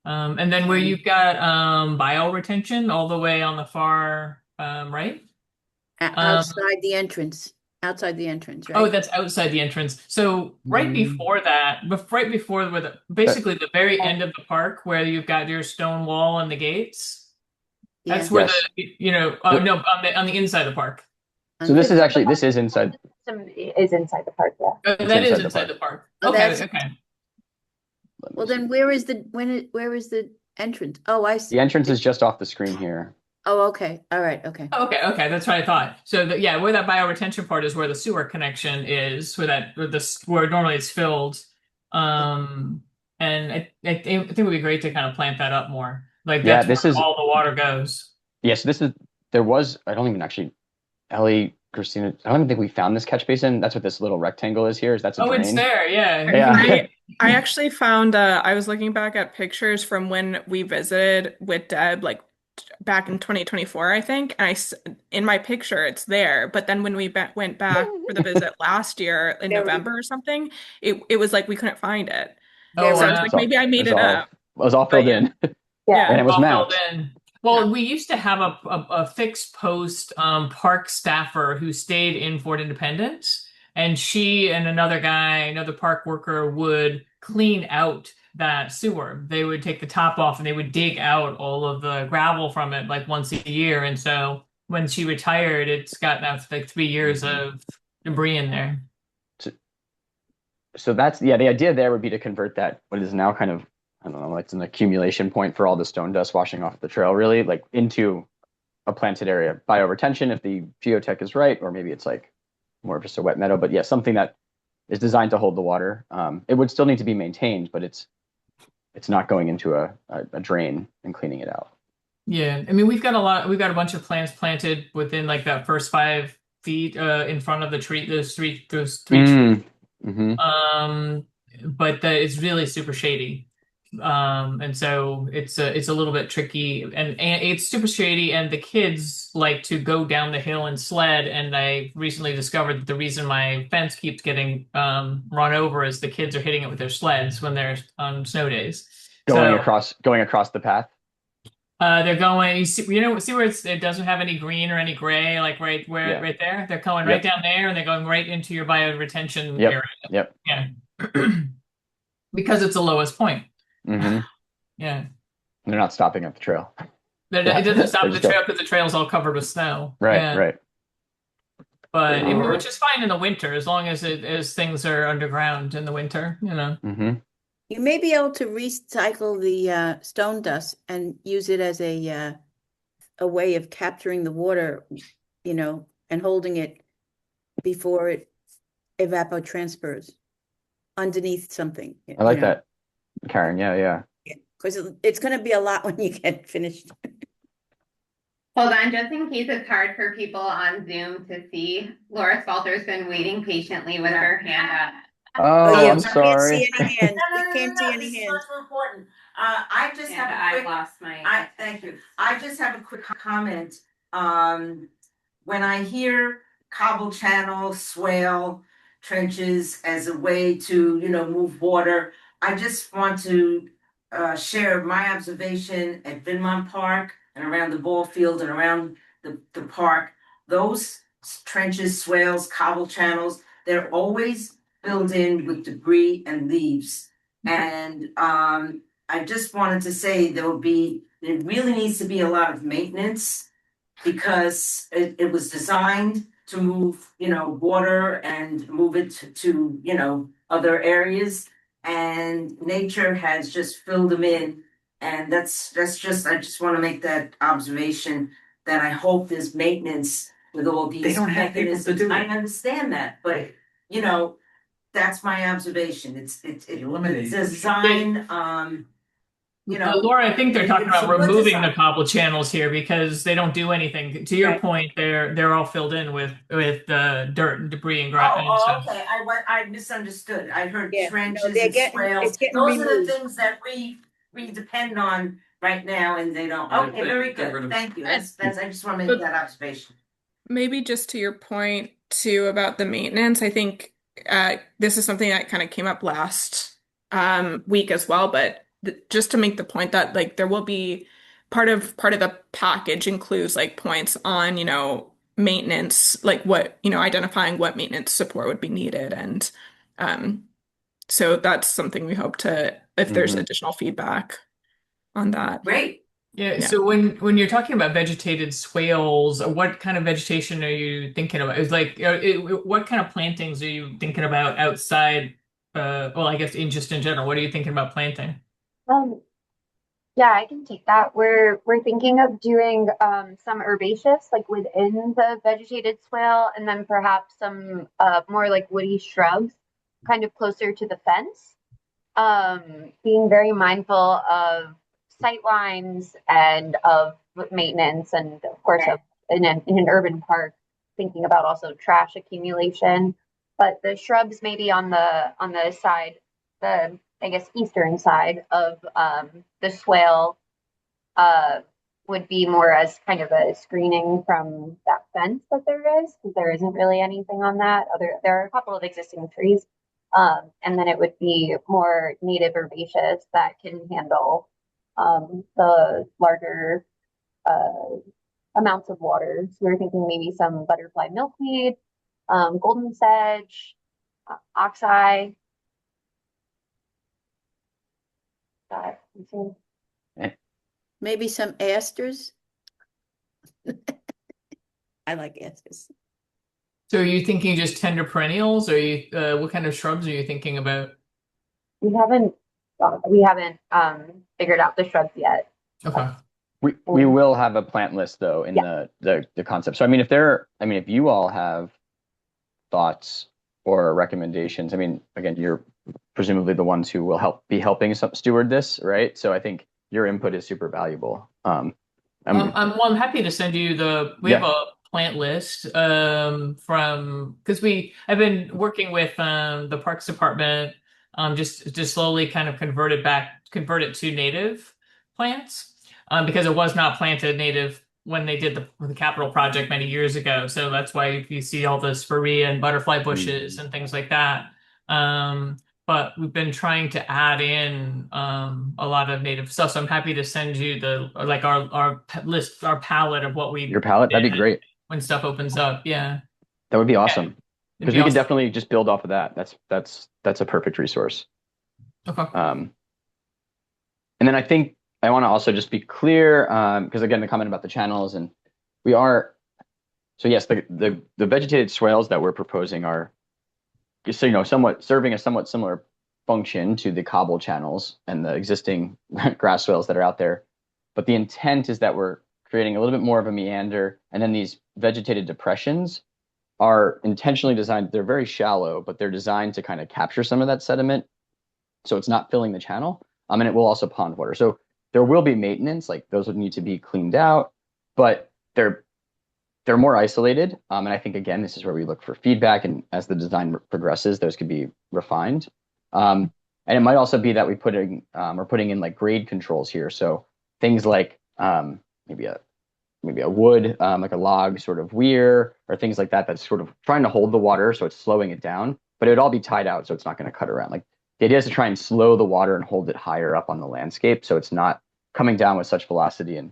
And then where you've got bioretention all the way on the far right. Outside the entrance, Oh, right? that's outside the entrance. So right Mm. before that, right before where basically the very end of the park where you've got your stone wall and the gates. Yeah. That's where Yes. no, on the inside of the park. So this is actually, this is inside, System is inside the park, yeah. it's That is inside the inside park. the park. Oh, Okay, that's, okay. Let me well, see. then where is the entrance? Oh, I see. The entrance is just off the screen here. Oh, okay. All right. Okay. Okay, okay, that's what I thought. So yeah, where that bioretention part is where the sewer connection is, where normally it's filled. And I think it would be great to kind of plant that up more. Like Yeah, that's where this is, all the water goes. yes, this is, there was, I don't even actually, Ellie, Christina, I don't even think we found this catch basin. That's what this little rectangle is here. Is that's a Oh, it's drain? there, yeah. Yeah. I actually found I was looking back at pictures from when we visited with Deb, like back in 2024, I think, and in my picture it's there. But then when we went back for the visit last year in Very, November or something, it was like we couldn't find it. Oh, So I very. was wow. like, maybe I It made was it all, up. it was all But filled yeah, in Yeah. and yeah, it was All filled mapped. in. Well, we used to have a fixed post park staffer who stayed in Fort Independence, and she and another guy, another park worker, would clean out that sewer. They would take the top off and they would dig out all of the gravel from it like once a year. And so when she retired, it's got now like 3 years of debris in there. So, so that's, yeah, the idea there would be to convert that, what is now kind of, I don't know, it's an accumulation point for all the stone dust washing off the trail, really, like into a planted area. Bioretention, if the geotech is right, or maybe it's like more of just a wet meadow, but yeah, something that is designed to hold the water. It would still need to be maintained, but it's not going into a drain and cleaning it out. Yeah, I mean we've got a bunch of plants planted within like that first 5 feet in front of the tree, those three trees. Mm-hmm. But it's really super shady. And so it's a little bit tricky and it's super shady and the kids like to go down the hill and sled and I recently discovered that the reason my fence keeps getting run over is the kids are hitting it with their sleds when they're on snow days. So Going across the path. they're going see where it doesn't have any green or any gray like Yeah. right there? They're going right Yep. down there and they're going right into your bioretention Yep. area. Yep. Yeah. Because it's the lowest point. Mm-hmm. Yeah. They're not stopping at the trail. It Yeah. doesn't stop They the just go- trail because the trail's all covered with snow. Right, Yeah. right. But which is fine in the winter as long as things are underground in the winter, you know. Mm-hmm. You may be able to recycle the stone dust and use it as a way of capturing the water, and holding it before it evapotranspires underneath something. I like that, Karen. Yeah, yeah. Because it's going to be a lot when you get finished. Hold on, just in case it's hard for people on Zoom to see, Laura Spalter's been waiting patiently with her hand up. Oh, yeah, I'm we sorry. can't see any hands. No, We can't see any this is hands. not so important. I just have a quick. lost my. Thank you. I just have a quick comment. When I hear cobble channel, swale, trenches as a way to, move water, I just want to share my observation at Vinmont Park and around the ball field and around the park. Those trenches, swales, cobble channels, they're always filled in with debris and leaves. And I just wanted to say there really needs to be a lot of maintenance because it was designed to move, water and move it to other areas. And nature has just filled them in. And that's just, I just want to make that observation that I hope there's maintenance with all these They don't have people to mechanisms. do it. I understand that, but that's my observation. It's Eliminate. a design, Laura, I think they're talking it's about a good removing design. the cobble channels here because they don't do anything. To your Right. point, they're all filled in with dirt and debris and grass and Oh, stuff. okay, I misunderstood. I heard Yeah, no, trenches they're and getting- swales. it's getting Those are the removed. things that we depend on right now and they don't. Okay, very Get rid good. of- Thank you. That's, I just want to make that observation. maybe just to your point too about the maintenance, I think this is something that kind of came up last week as well, but just to make the point that like there will be part of the package includes like points on, maintenance, like what, identifying what maintenance support would be needed. And so that's something we hope to, if there's Mhm. additional feedback on that. Great. Yeah, Yeah. so when you're talking about vegetated swales, what kind of vegetation are you thinking about? It's like, what kind of plantings are you thinking about outside? Well, I guess in general, what are you thinking about planting? Um, yeah, I can take that. We're thinking of doing some herbaceous like within the vegetated swale, and then perhaps some more like woody shrubs, kind of closer to the fence. Being very mindful of sight lines and of maintenance, and of course, Okay. of in an urban park, thinking about also trash accumulation. But the shrubs maybe on the side, the I guess eastern side of the swale, uh, would be more as kind of a screening from that fence that there is, because there isn't really anything on that. There are a couple of existing trees. And then it would be more native herbaceous that can handle the larger uh, amounts of water. So we're thinking maybe some butterfly milkweed, golden sedge, oxeye. That, Maybe some asters. I like asters. So are you thinking just tender perennials, or what kind of shrubs are you thinking about? we haven't figured out the shrubs yet. Okay. We will have a plant list though in Yeah. the concept. So if you all have thoughts or recommendations, again, you're presumably the ones who will be helping steward this, right? So I think your input is super valuable. I'm happy to send you we have Yeah. a plant list because I've been working with the Parks Department just to slowly kind of convert it to native plants because it was not planted native when they did the capital project many years ago. So that's why you see all the spirea and butterfly bushes and things like that. Um, but we've been trying to add in a lot of native stuff. So I'm happy to send you our list, our palette of what we Your palette, that'd be great. when stuff opens up. Yeah, That would be awesome. it'd Because be we could awesome. definitely just build off of that. That's a perfect resource. Okay. And then I think I want to also just be clear, because again, the comment about the channels and yes, the vegetated swales that we're proposing are somewhat serving a somewhat similar function to the cobble channels and the existing grass swales that are out there. But the intent is that we're creating a little bit more of a meander, and then these vegetated depressions are intentionally designed. They're very shallow, but they're designed to kind of capture some of that sediment, so it's not filling the channel. And it will also pond water. So there will be maintenance, like those would need to be cleaned out, but they're more isolated. And I think, again, this is where we look for feedback. And as the design progresses, those could be refined. And it might also be that we're putting in like grade controls here. So things like maybe a wood, like a log sort of weir, or things like that, that's sort of trying to hold the water. So it's slowing it down, but it would all be tied out. So it's not going to cut around. Like the idea is to try and slow the water and hold it higher up on the landscape. So it's not coming down with such velocity and,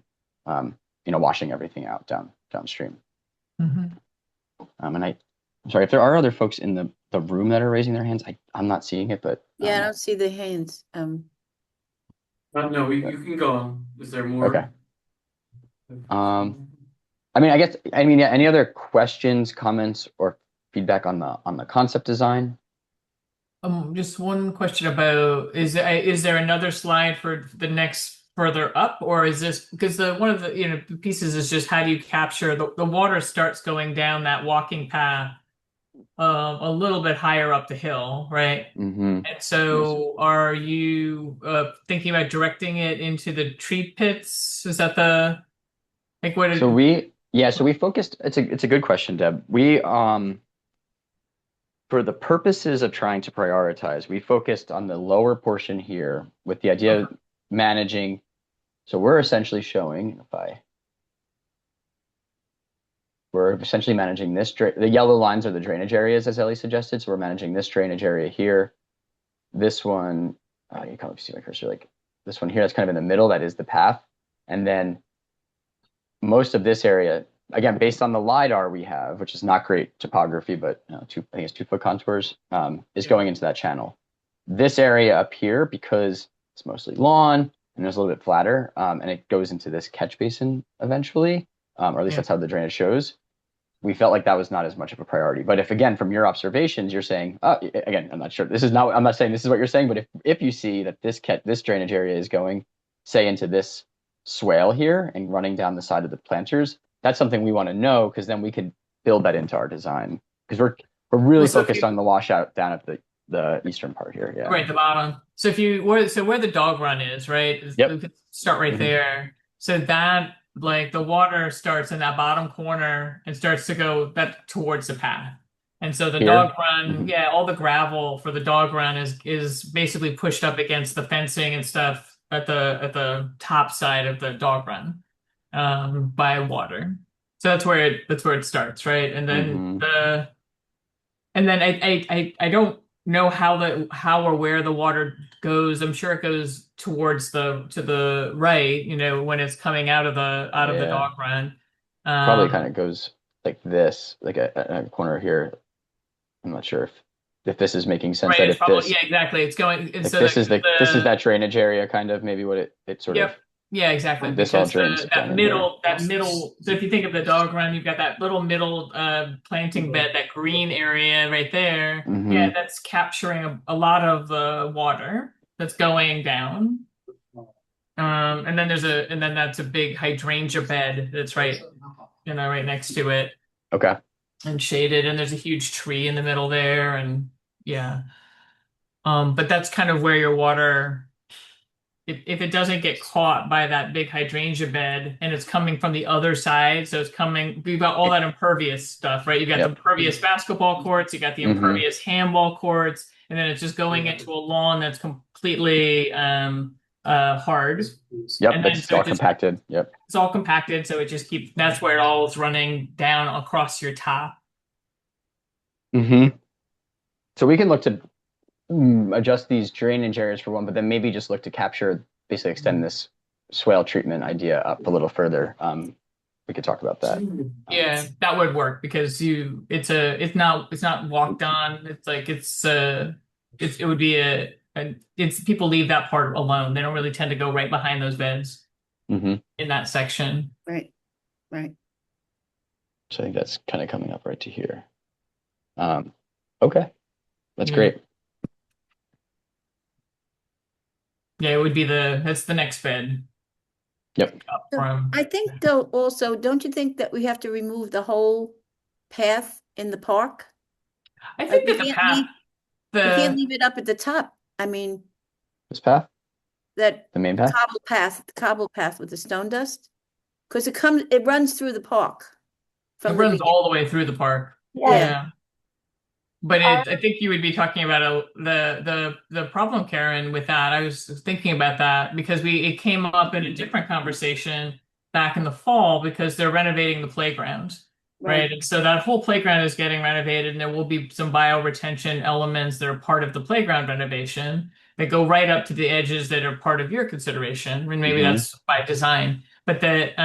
washing everything out downstream. Mm-hmm. And I'm sorry if there are other folks in the room that are raising their hands. I'm not seeing it, but Yeah, I don't see the hands. No, you can go on. Is there more? Okay. Yeah, any other questions, comments, or feedback on the concept design? Just one question about is there another slide for the next further up, or is this because one of the pieces is just how do you capture the water starts going down that walking path a little bit higher up the hill, right? Mm-hmm. And so are you thinking about directing it into the tree pits? Is that So we focused, it's a good question, Deb. We for the purposes of trying to prioritize, we focused on the lower portion here with the idea of managing. So we're essentially showing we're essentially managing this the yellow lines are the drainage areas, as Ellie suggested. So we're managing this drainage area here. This one, you can see my cursor, like this one here, that's kind of in the middle, that is the path. And then most of this area again, based on the LiDAR we have, which is not great topography, but I think it's 2 foot contours, is going into that channel. This area up here, because it's mostly lawn and it's a little bit flatter, and it goes into this catch basin eventually, or at least that's how the drainage shows. We felt like that was not as much of a priority. But if, again, from your observations, you're saying, again, I'm not sure. I'm not saying this is what you're saying, but if you see that this drainage area is going, say, into this swale here and running down the side of the planters, that's something we want to know, because then we could build that into our design. Because we're really focused on the washout down at the eastern part here. Yeah. Right at the bottom. So where the dog run is, right? Yep. We could start right there. So that, like, the water starts in that bottom corner and starts to go that towards the path. And so the Here? dog run, all the gravel for the dog run is basically pushed up against the fencing and stuff at the top side of the dog run, by water. So that's where it starts, right? And then I don't know how or where the water goes. I'm sure it goes towards to the right, when it's coming out of the dog run. Probably kind of goes like this, like a corner here. I'm not sure if this is making sense. Right, That it's if probably, this, yeah, exactly. It's going. like So this is that drainage area, kind of maybe what it sort of. Yeah, exactly. This all Because drains down in that middle. So if you think of the dog run, you've got that little middle planting bed, that green area right there. Yeah, that's capturing a lot of the water that's going down. And then that's a big hydrangea bed that's right next to it. Okay. And shaded, and there's a huge tree in the middle there, and yeah. But that's kind of where your water, if it doesn't get caught by that big hydrangea bed and it's coming from the other side, so we've got all that impervious stuff, right? You've got the impervious basketball courts, you got the impervious handball courts, and then it's just going into a lawn that's completely hard. Yep, And it's all compacted. Yep. It's all compacted, so that's where it all is running down across your top. So we can look to adjust these drainage areas for one, but then maybe just look to basically extend this swale treatment idea up a little further. We could talk about that. Yeah, that would work, because it's not walked on. It's like it would be people leave that part alone. They don't really tend to go right behind those beds in that section. Right. So I think that's kind of coming up right to here. Okay, that's great. Yeah, it would be that's the next bed. Yep. I think though, also, don't you think that we have to remove the whole path in the park? I think Like, that the path, we can't leave it up at the top. I mean, this path, the main path, cobble path with the stone dust, because it runs through the park. It runs all the way through the park. Yeah. But I think you would be talking about the problem, Karen, with that. I was thinking about that because it came up in a different conversation back in the fall, because they're renovating the playground, right? And so that whole playground is getting renovated, and there will be some bioretention elements that are part of the playground renovation that go right up to the edges that are part of your consideration, and maybe that's by design. But that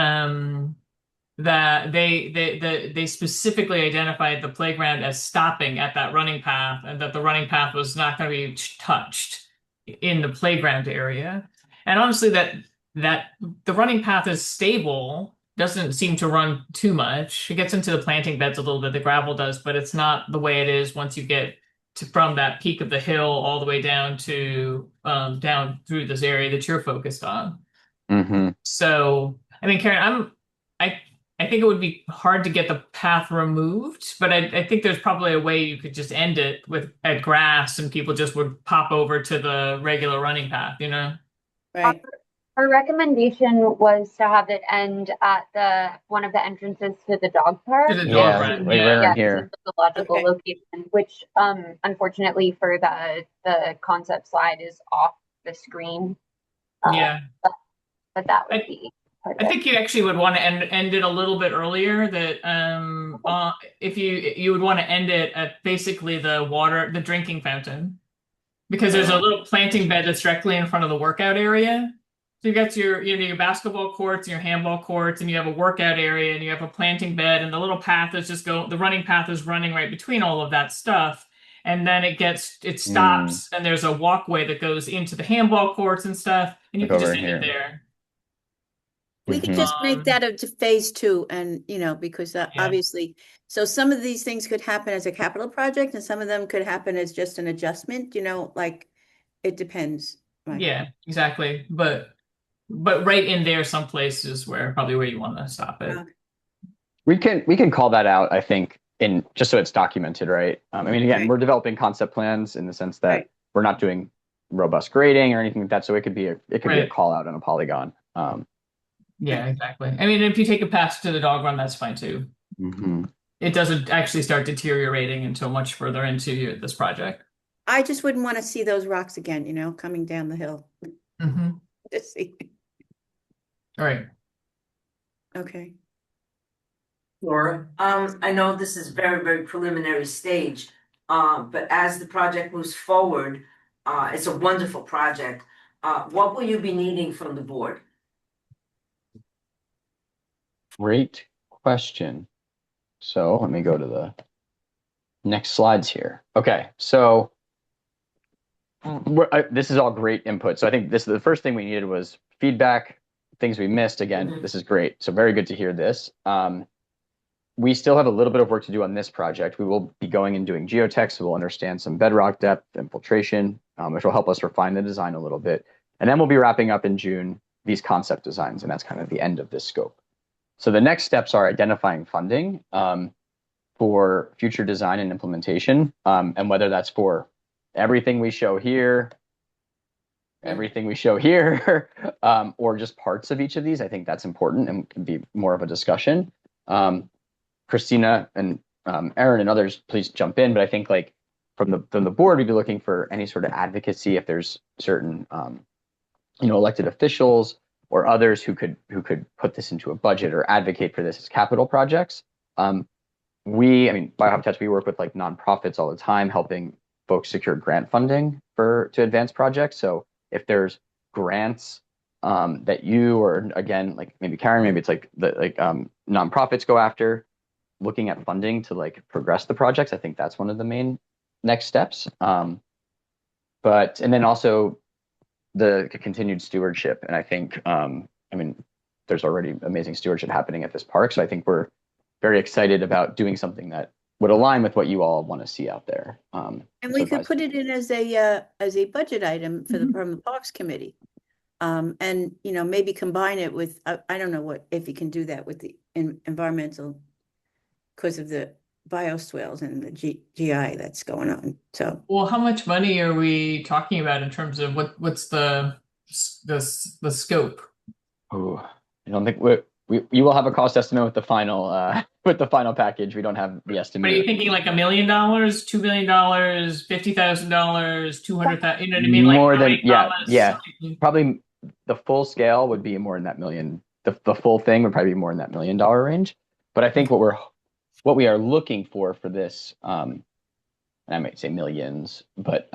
they specifically identified the playground as stopping at that running path, and that the running path was not going to be touched in the playground area. And honestly, that the running path is stable, doesn't seem to run too much. It gets into the planting beds a little bit, the gravel does, but it's not the way it is once you get from that peak of the hill all the way down to down through this area that you're focused on. So, I mean, Karen, I think it would be hard to get the path removed, but I think there's probably a way you could just end it at grass, and people just would pop over to the regular running path, Right. Our recommendation was to have it end at one of the entrances to the dog park. To the dog run, right here. The logical location, which unfortunately for the concept slide is off the screen. But that would be. I think you actually would want to end it a little bit earlier. That if you would want to end it at basically the drinking fountain, because there's a little planting bed that's directly in front of the workout area, So you got your basketball courts and your handball courts, and you have a workout area, and you have a planting bed, and the little path is the running path is running right between all of that stuff. And then it Mm, stops, and there's a walkway that goes into the handball courts and stuff, and you like can just over end it here. there. We could Hmm. just make that a to phase two and, because Yeah. obviously, so some of these things could happen as a capital project and some of them could happen as just an adjustment, like it depends. Right. Yeah, exactly. But right in there, some places where you want to stop it. We can call that out, I think, in just so it's documented, right? I mean, again, Right. we're developing concept plans in the sense that Right. we're not doing robust grading or anything like that. So it could be a Right. call out on a polygon. Yeah, exactly. I mean, if you take a path to the dog run, that's fine too. Mhm. It doesn't actually start deteriorating until much further into this project. I just wouldn't want to see those rocks again, coming down the hill. Mm-hmm. Just see. All right. Okay. Laura, I know this is very, very preliminary stage, but as the project moves forward, it's a wonderful project. What will you be needing from the board? Great question. So let me go to the next slides here. Okay, so this is all great input. So I think the first thing we needed was feedback, things we missed. Again, Mhm. this is great. So very good to hear this. We still have a little bit of work to do on this project. We will be going and doing geotech, so we'll understand some bedrock depth, infiltration, which will help us refine the design a little bit. And then we'll be wrapping up in June these concept designs, and that's kind of the end of this scope. So the next steps are identifying funding for future design and implementation, and whether that's for everything we show here, or just parts of each of these. I think that's important and can be more of a discussion. Christina and Aaron and others, please jump in. But I think like from the board, we'd be looking for any sort of advocacy if there's certain elected officials or others who could put this into a budget or advocate for this as capital projects. Biohabitats, we work with like nonprofits all the time, helping folks secure grant funding to advance projects. So if there's grants that you or again like maybe Karen, maybe it's like nonprofits go after, looking at funding to like progress the projects, I think that's one of the main next steps. And then also the continued stewardship. And I think, there's already amazing stewardship happening at this park. So I think we're very excited about doing something that would align with what you all want to see out there. And we could put it in as a budget item for from the Parks Committee. And maybe combine it with, I don't know if you can do that with the environmental, because of the bioswales and the GI that's going on. So, Well, how much money are we talking about in terms of what's the scope? Oh, I don't think you will have a cost estimate with the final package. We don't have the estimate. Are you thinking like $1 million, $2 million, $50,000, 200,000? You know what I mean? More like than yeah. Probably the full scale would be more in that million. The full thing would probably be more in that $1 million range. But I think what we are looking for this, and I might say millions, but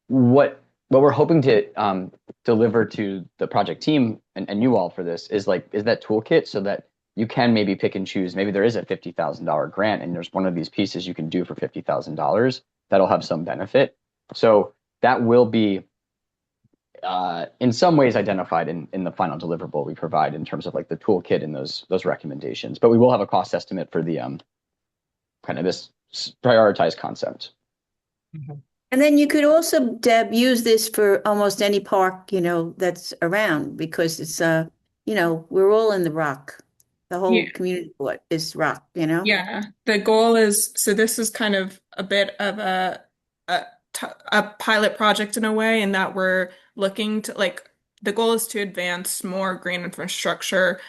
what we're hoping to deliver to the project team and you all for this is that toolkit so that you can maybe pick and choose. Maybe there is a $50,000 grant and there's one of these pieces you can do for $50,000 that'll have some benefit. So that will be in some ways identified in the final deliverable we provide in terms of like the toolkit and those recommendations. But we will have a cost estimate for the kind of this prioritized concept. and then you could also, Deb, use this for almost any park, that's around, because it's we're all in the rock. The whole community is rock, Yeah, the goal is, so this is kind of a bit of a, a pilot project in a way, in that we're looking to the goal is to advance more green infrastructure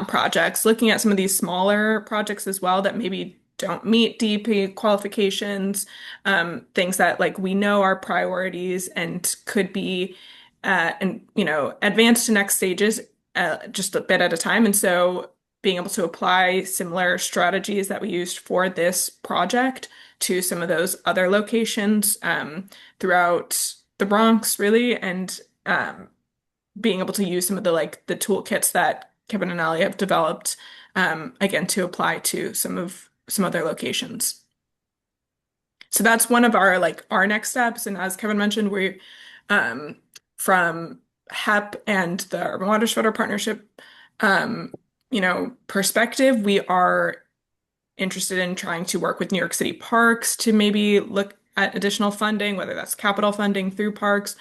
projects, looking at some of these smaller projects as well that maybe don't meet DP qualifications, things that we know are priorities and could be advanced to next stages just a bit at a time. And so being able to apply similar strategies that we used for this project to some of those other locations throughout the Bronx, really, and being able to use some of the the toolkits that Kevin and Ali have developed, again, to apply to some other locations. So that's one of our next steps. And as Kevin mentioned, we from HEP and the Urban Watershed Partnership, perspective, we are interested in trying to work with New York City Parks to maybe look at additional funding, whether that's capital funding through parks.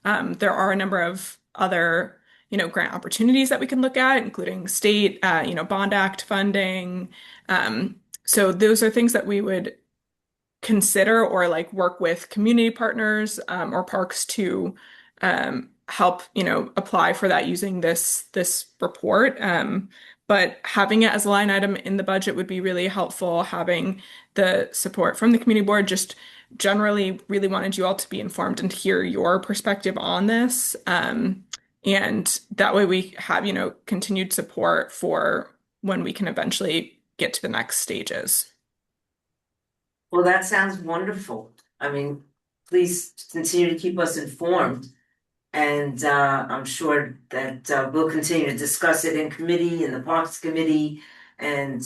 There are a number of other, grant opportunities that we can look at, including state, Bond Act funding. So those are things that we would consider or work with community partners or parks to help apply for that using this report. But having it as a line item in the budget would be really helpful. Having the support from the community board, just generally really wanted you all to be informed and hear your perspective on this. And that way we have continued support for when we can eventually get to the next stages. Well, that sounds wonderful. I mean, please continue to keep us informed. And I'm sure that we'll continue to discuss it in committee, in the Parks Committee, and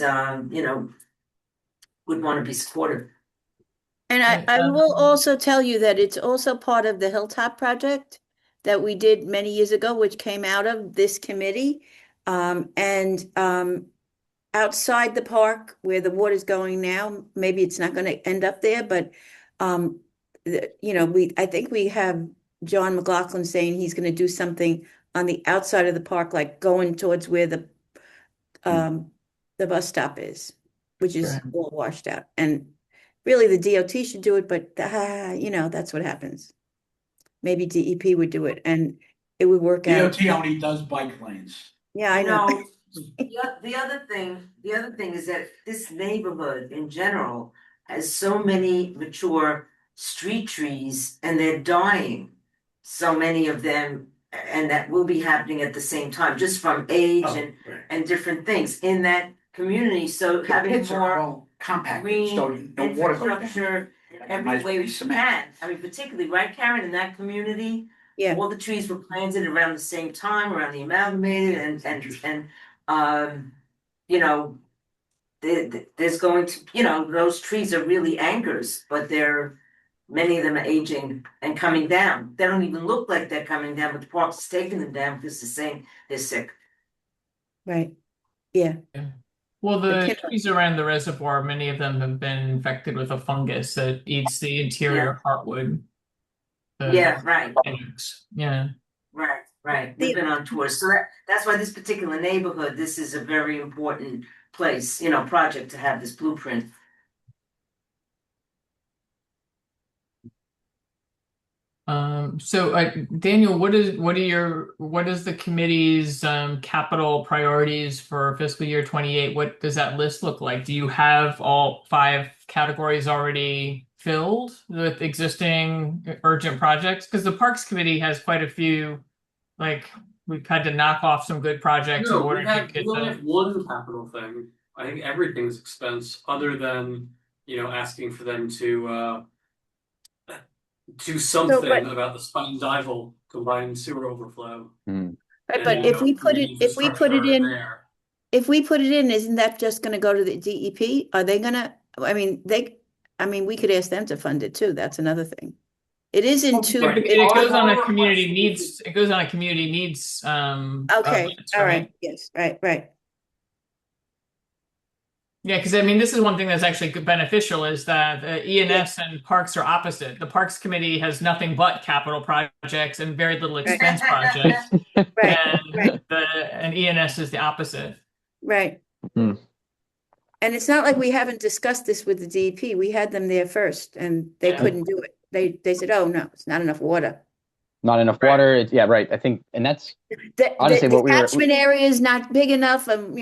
would want to be supportive. And I will also tell you that it's also part of the Hilltop project that we did many years ago, which came out of this committee. Outside the park where the water's going now, maybe it's not going to end up there, but I think we have John McLaughlin saying he's going to do something on the outside of the park, like going towards where the bus stop is, which is all washed out. And really the DOT should do it, but that's what happens. Maybe DEP would do it and it would work out. DOT only does bike lanes. Yeah, I know. The other thing is that this neighborhood in general has so many mature street trees and they're dying. So many of them, and that will be happening at the same time, just from age and different things in that community. So having more compacted, so no water goes down. infrastructure every way we can. I mean, particularly, right, Karen, in that community, Yeah. all the trees were planted around the same time, around the amalgamated, and there's going to, those trees are really anchors, but many of them are aging and coming down. They don't even look like they're coming down, but the park's is taking them down because they're saying they're sick. Right. Yeah. Well, the trees around the reservoir, many of them have been infected with a fungus that eats the interior heartwood. Yeah, right. Yeah. Right. They've been on tour. So that's why this particular neighborhood, this is a very important place, project to have this blueprint. So Daniel, what is the committee's capital priorities for fiscal year 28? What does that list look like? Do you have all 5 categories already filled with existing urgent projects? Because the Parks Committee has quite a few, we've had to knock off some good projects in order to get we only have one capital thing. I think everything's expense other than, asking for them to do something about the Spine-Dival combined sewer overflow. Right, but if we put it in, isn't that just going to go to the DEP? Are they going to? We could ask them to fund it too. That's another thing. It is in two. It goes on a community needs. It goes on a community needs. Okay. List, all right. Yes. Right. Yeah, because this is one thing that's actually beneficial is that ENS and Parks are opposite. The Parks Committee has nothing but capital projects and very little expense projects, and ENS is the opposite. Right. And it's not like we haven't discussed this with the DEP. We had them there first, and they couldn't do it. They said, "Oh no, it's not enough water." Not enough water. Right. I think, and that's honestly the catchment area is not big enough, and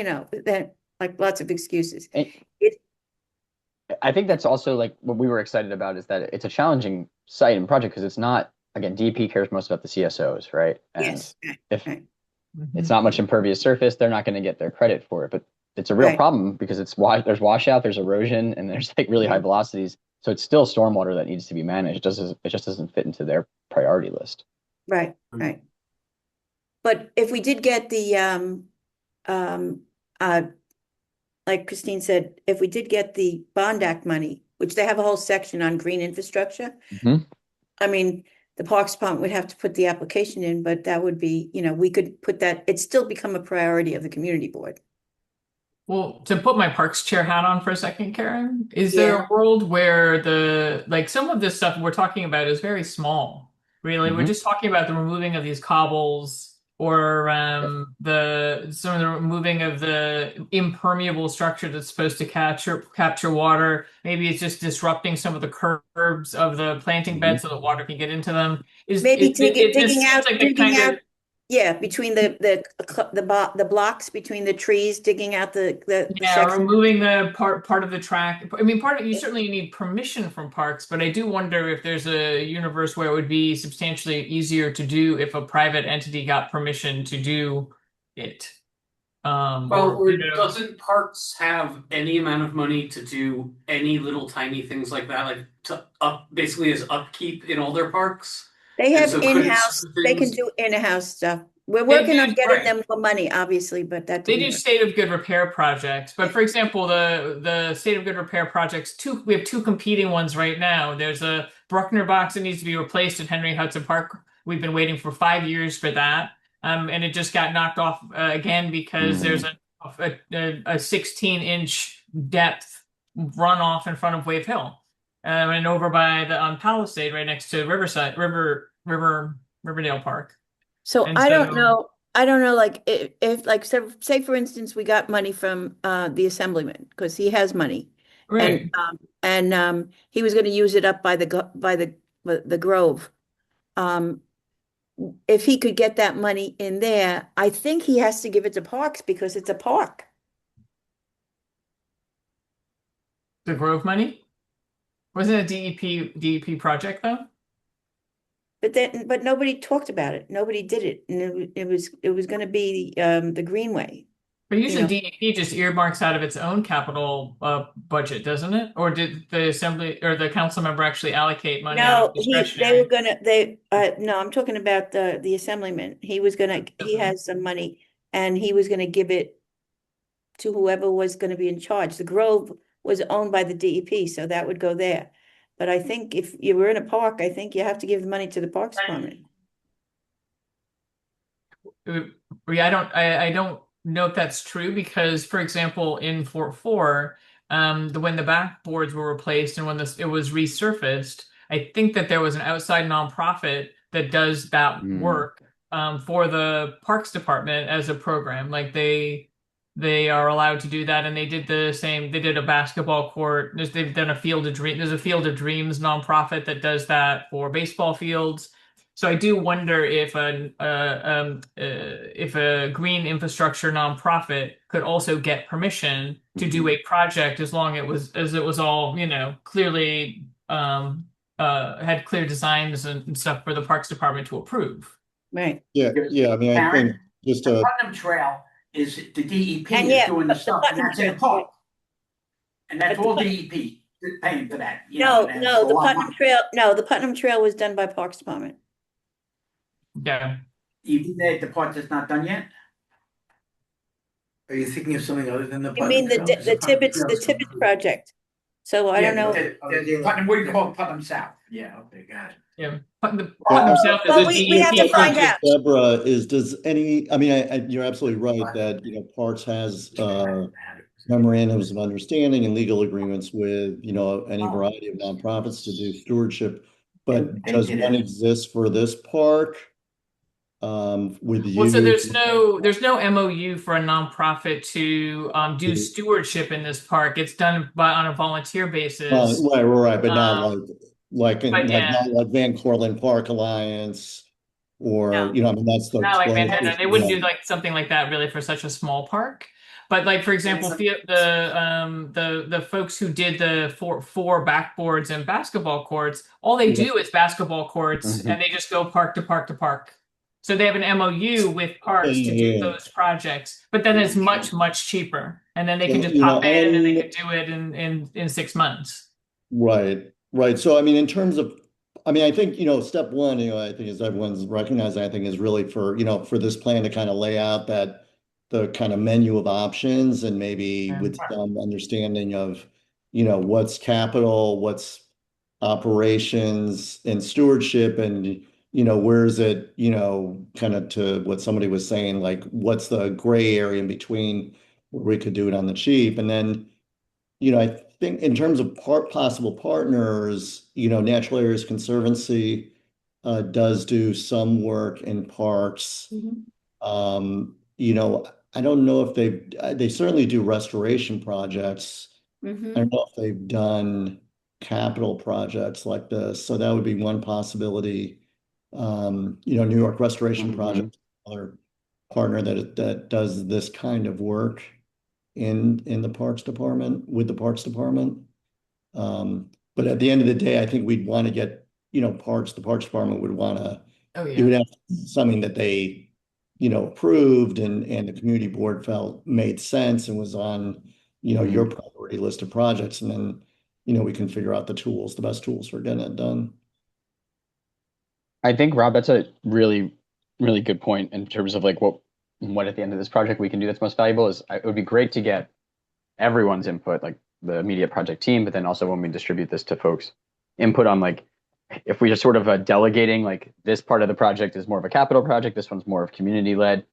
that. Lots of excuses. I think that's also what we were excited about is that it's a challenging site and project because it's not, again, DEP cares most about the CSOs, right? And if it's not much impervious surface, they're not going to get their credit for it. But it's a real problem because there's washout, there's erosion, and there's really high velocities. So it's still stormwater that needs to be managed. It just doesn't fit into their priority list. Right. But if we did get the, uh, like Christine said, if we did get the Bond Act money, which they have a whole section on green infrastructure, Mhm. I mean, the Parks Department would have to put the application in, but that would be, we could put that, it's still become a priority of the community board. Well, to put my parks chair hat on for a second, Karen, is there Yeah. a world where some of this stuff we're talking about is very small, really? We're Mhm. just talking about the removing of these cobbles or some of the removing of the impermeable structure that's supposed to capture water. Maybe it's just disrupting some of the curbs of the planting Mhm. beds so that water can get into them. Maybe This seems like the digging kind out, of yeah, between the blocks, between the trees, digging out the Yeah, section. removing the part of the track. I mean, part of you certainly need permission from parks, but I do wonder if there's a universe where it would be substantially easier to do if a private entity got permission to do it. Well, Or or doesn't Parks have any amount of money to do any little tiny things like that, like to basically as upkeep in all their parks? They And have so couldn't in-house, certain they can things do in-house stuff. We're they working do, on getting right? them for money, obviously, but that They didn't do work. state of good repair projects, but for example, the state of good repair projects, we have two competing ones right now. There's a Bruckner box that needs to be replaced at Henry Hudson Park. We've been waiting for 5 years for that, and it just got knocked off again because there's a 16-inch depth runoff in front of Wave Hill, and over by the Palisade, right next to Riverdale Park. So And I so, don't know, like if like say for instance, we got money from the assemblyman, because he has money. And right. he was going to use it up by the Grove. Um, if he could get that money in there, I think he has to give it to Parks because it's a park. The Grove money? Wasn't it a DEP project though? But nobody talked about it. Nobody did it. And it was going to be the Greenway, But you usually know. DEP just earmarks out of its own capital budget, doesn't it? Or did the assembly or the council member actually allocate money out of No, they were discretionary? gonna, no, I'm talking about the assemblyman. He has some money and he was gonna give it to whoever was gonna be in charge. The Grove was owned by the DEP, so that would go there. But I think if you were in a park, I think you have to give the money to the Parks Department. Yeah, I don't know if that's true because, for example, in Fort Four, when the backboards were replaced and when it was resurfaced, I think that there was an outside nonprofit that does that work for the Parks Department as a program. Like they are allowed to do that, and they did the same. They did a basketball court. They've done a Field of Dreams. There's a Field of Dreams nonprofit that does that for baseball fields. So I do wonder if a green infrastructure nonprofit could also get permission to do a project as long as it was all, clearly had clear designs and stuff for the Parks Department to approve. Right. Yeah, I mean, I think Karen, just the Putnam Trail is the DEP And is yeah, doing the the stuff, and Putnam that's in the Trail, park. And that's But the all Put- DEP paying for that, you know, No, and it's a the lot of Putnam money. Trail, no, the Putnam Trail was done by Parks Department. Yeah. Even the part that's not done yet? Are you thinking of something other than the You mean Putnam Trail? 'Cause the Putnam Tibbetts, Trail's complete. project? So I don't know. Putnam, what do you call it, Putnam South? Yeah, okay, got it. Yeah. Putnam Well, South is Well, a we have to DEP find project. out. Deborah, I mean, you're absolutely right that, Parks has, memorandums of understanding and legal agreements with, any variety of nonprofits to do stewardship. But They does did one it. exist for this park? With Well, so you? there's no MOU for a nonprofit to do stewardship in this park. It's done on a volunteer basis. Right, but not Um, like but yeah, not like Van Cortlandt Park Alliance, or, no, I mean, that's the not like closest. Manhattan. They wouldn't do like something like that really for such a small park. But like for example, the folks who did the four backboards and basketball courts, all they do is basketball courts, and they just go park to park to park. So they have an MOU with parks to do those projects, but then it's much cheaper, and then they can just pop in and they can do it in 6 months. Right. So, I mean, in terms of I mean, I think, step one, I think as everyone's recognizing, I think is really for, for this plan to kind of lay out the kind of menu of options and maybe with some understanding of, what's capital, what's operations and stewardship and, where's it, kind of to what somebody was saying, like what's the gray area in between where we could do it on the cheap. And then, I think in terms of possible partners, Natural Areas Conservancy does do some work in parks. I don't know if they certainly do restoration projects. I don't know if they've done capital projects like this. So that would be one possibility. New York Restoration Project, another partner that does this kind of work in the Parks Department, with the Parks Department. But at the end of the day, I think we'd want to get, the Parks Department would want to, it would have to be something that they, approved and the community board felt made sense and was on, your priority list of projects. And then, we can figure out the best tools for getting it done. I think, Rob, that's a really, really good point in terms of like what at the end of this project we can do that's most valuable is it would be great to get everyone's input, like the immediate project team, but then also when we distribute this to folks, input on like if we just sort of delegating like this part of the project is more of a capital project, this one's more of community led.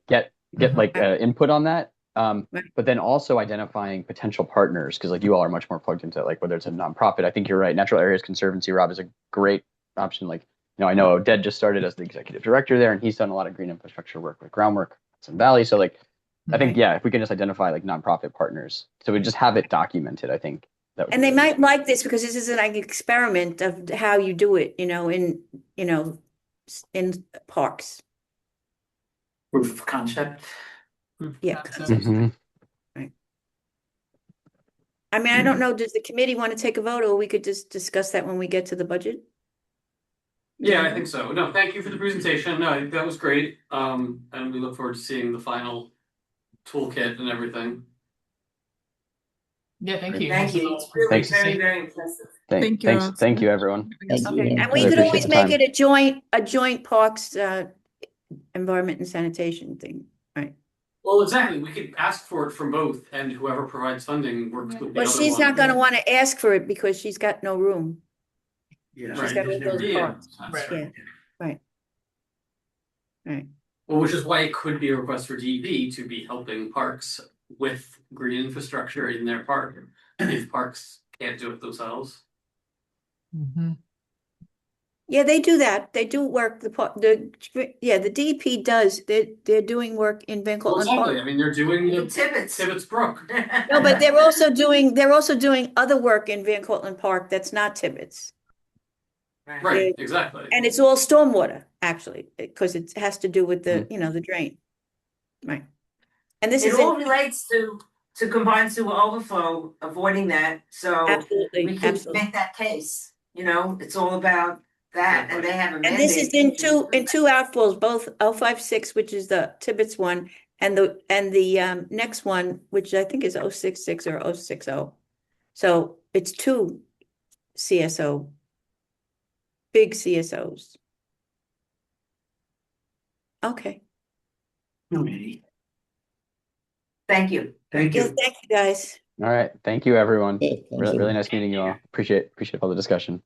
Get like input on that. But then also identifying potential partners because like you all are much more plugged into like whether it's a nonprofit. I think you're right. Natural Areas Conservancy, Rob, is a great option. Like I know Oded just started as the executive director there, and he's done a lot of green infrastructure work with groundwork in Valley. So like, I think if we can just identify like nonprofit partners, so we just have it documented. I think that would. And they might like this because this is like an experiment of how you do it, in parks. Proof of concept. Yeah. Right. I mean, I don't know. Does the committee want to take a vote, or we could just discuss that when we get to the budget? Yeah, I think so. No, thank you for the presentation. No, I think that was great. And we look forward to seeing the final toolkit and everything. Yeah, thank you. Thank you. It's really very impressive. Thank you. Thank you, everyone. Okay, and we Really could always appreciate the make it a joint parks, environment and sanitation thing, right? Well, exactly. We could ask for it from both, and whoever provides funding works with the Well, other she's one. not gonna want to ask for it because she's got no room. Yeah. She's got all those Yeah, parks. that's Yeah, right. Well, which is why it could be a request for DEP to be helping parks with green infrastructure in their park if parks can't do it themselves. Yeah, they do that. They do work, the DEP does, they're doing work in Van Well, Cortlandt exactly. I Park. mean, they're doing the Tibbetts Brook. No, but they're also doing other work in Van Cortlandt Park that's not Tibbetts. Right, exactly. And it's all stormwater, actually, because it has to do with the, the drain. Right. And this It is all relates to combined sewer overflow, avoiding that, so absolutely, we can absolutely. make that case, it's all about that, and they have a mandate. And this is in two outflows, both 056, which is the Tibbetts one, and the next one, which I think is 066 or 060. So it's two big CSOs. Okay. Alrighty. Thank you. Thank Yes, you. thank you, guys. All right. Thank you, everyone. Yeah, thanks, Really everyone. nice meeting you all. Appreciate all the discussion.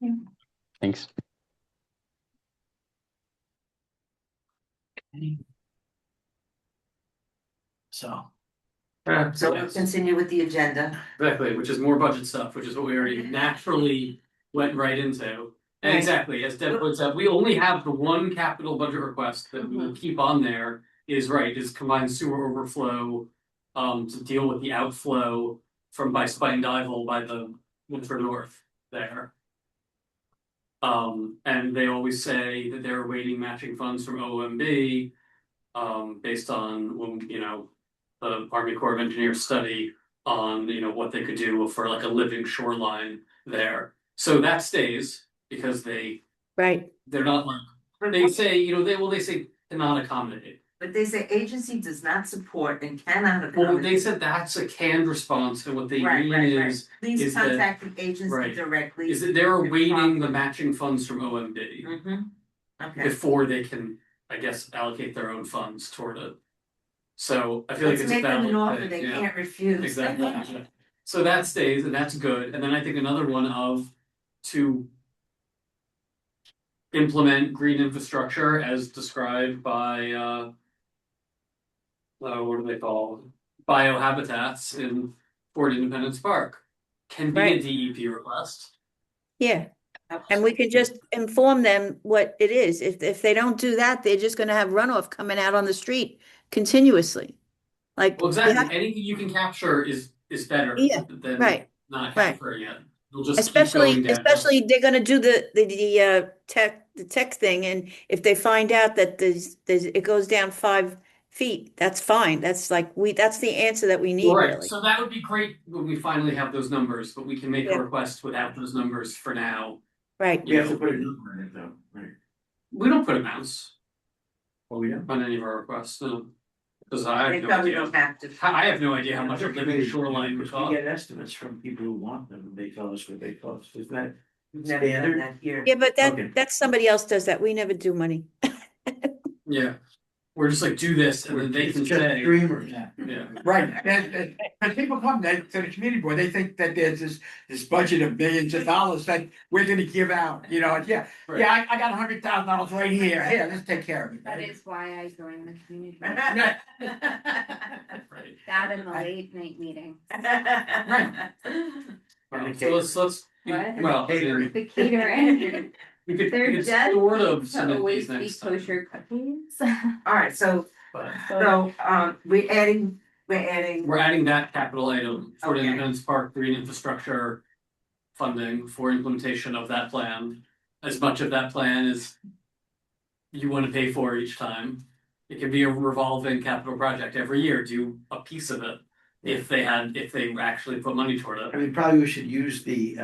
Yeah. Thanks. So. So we'll continue with the agenda. Exactly, which is more budget stuff, which is what we already naturally went right into. And Right. exactly, as Deb points out, we only have the one capital budget request that we will keep on there is combined sewer overflow to deal with the outflow from by Spine Dival by the Winter North there. And they always say that they're awaiting matching funds from OMB based on the Army Corps of Engineers study on what they could do for like a living shoreline there. So that stays because they're not like they say they say cannot accommodate. But they say agency does not support and cannot Well, accommodate. they said that's a canned response, and what they Right, mean right, right. is Please that- contact the agency right. directly. is that they're with awaiting the proper- matching funds from OMB Mhm. Okay. before they can, I guess, allocate their own funds toward it. So I feel like Let's it's a make them an valid offer thing, they yeah. can't refuse. Exactly. Yeah. So that stays, and that's good. And then I think another one to implement green infrastructure as described by what do they call biohabitats in Fort Independence Park can be a Right. DEP request. Yeah, and we can just inform them what it is. If they don't do that, they're just gonna have runoff coming out on the street continuously. Like, Well, you exactly. have- Anything you can capture is better Yeah, than right, not right. capturing it. You'll just keep going down. Especially they're gonna do the tech thing, and if they find out that it goes down 5 feet, that's fine. That's that's the answer that we need, Right. really. So that would be great when we finally have those numbers, but we can make Yeah. a request without those numbers for now. Right. We have to put a number in it though, right? We don't put amounts Well, we don't. on any of our requests, no. Because I They have no probably idea. don't have to. I have no idea how much a living shoreline would We cost. get estimates from people who want them, and they tell us what they cost, isn't that? We've never done Standard? that here. Yeah, but Okay. that's somebody else does that. We never do money. Yeah. We're just like, do this, and then they It's can just say, dreamers. Yeah. yeah. Right, and people come to the community board, they think that there's this budget of millions of dollars that we're gonna give out, yeah. Right. Yeah, I got $100,000 right here, let's take care of it. That is why I joined the community. Right. That in the late night meeting. So let's What? well, The catering. we could They're sort just of to submit always these be next time. kosher cookies. Alright, so we're adding that capital item for Okay. Independence Park green infrastructure funding for implementation of that plan. As much of that plan as you want to pay for each time. It can be a revolving capital project every year, do a piece of it. If they actually put money toward I it. mean, probably we should use the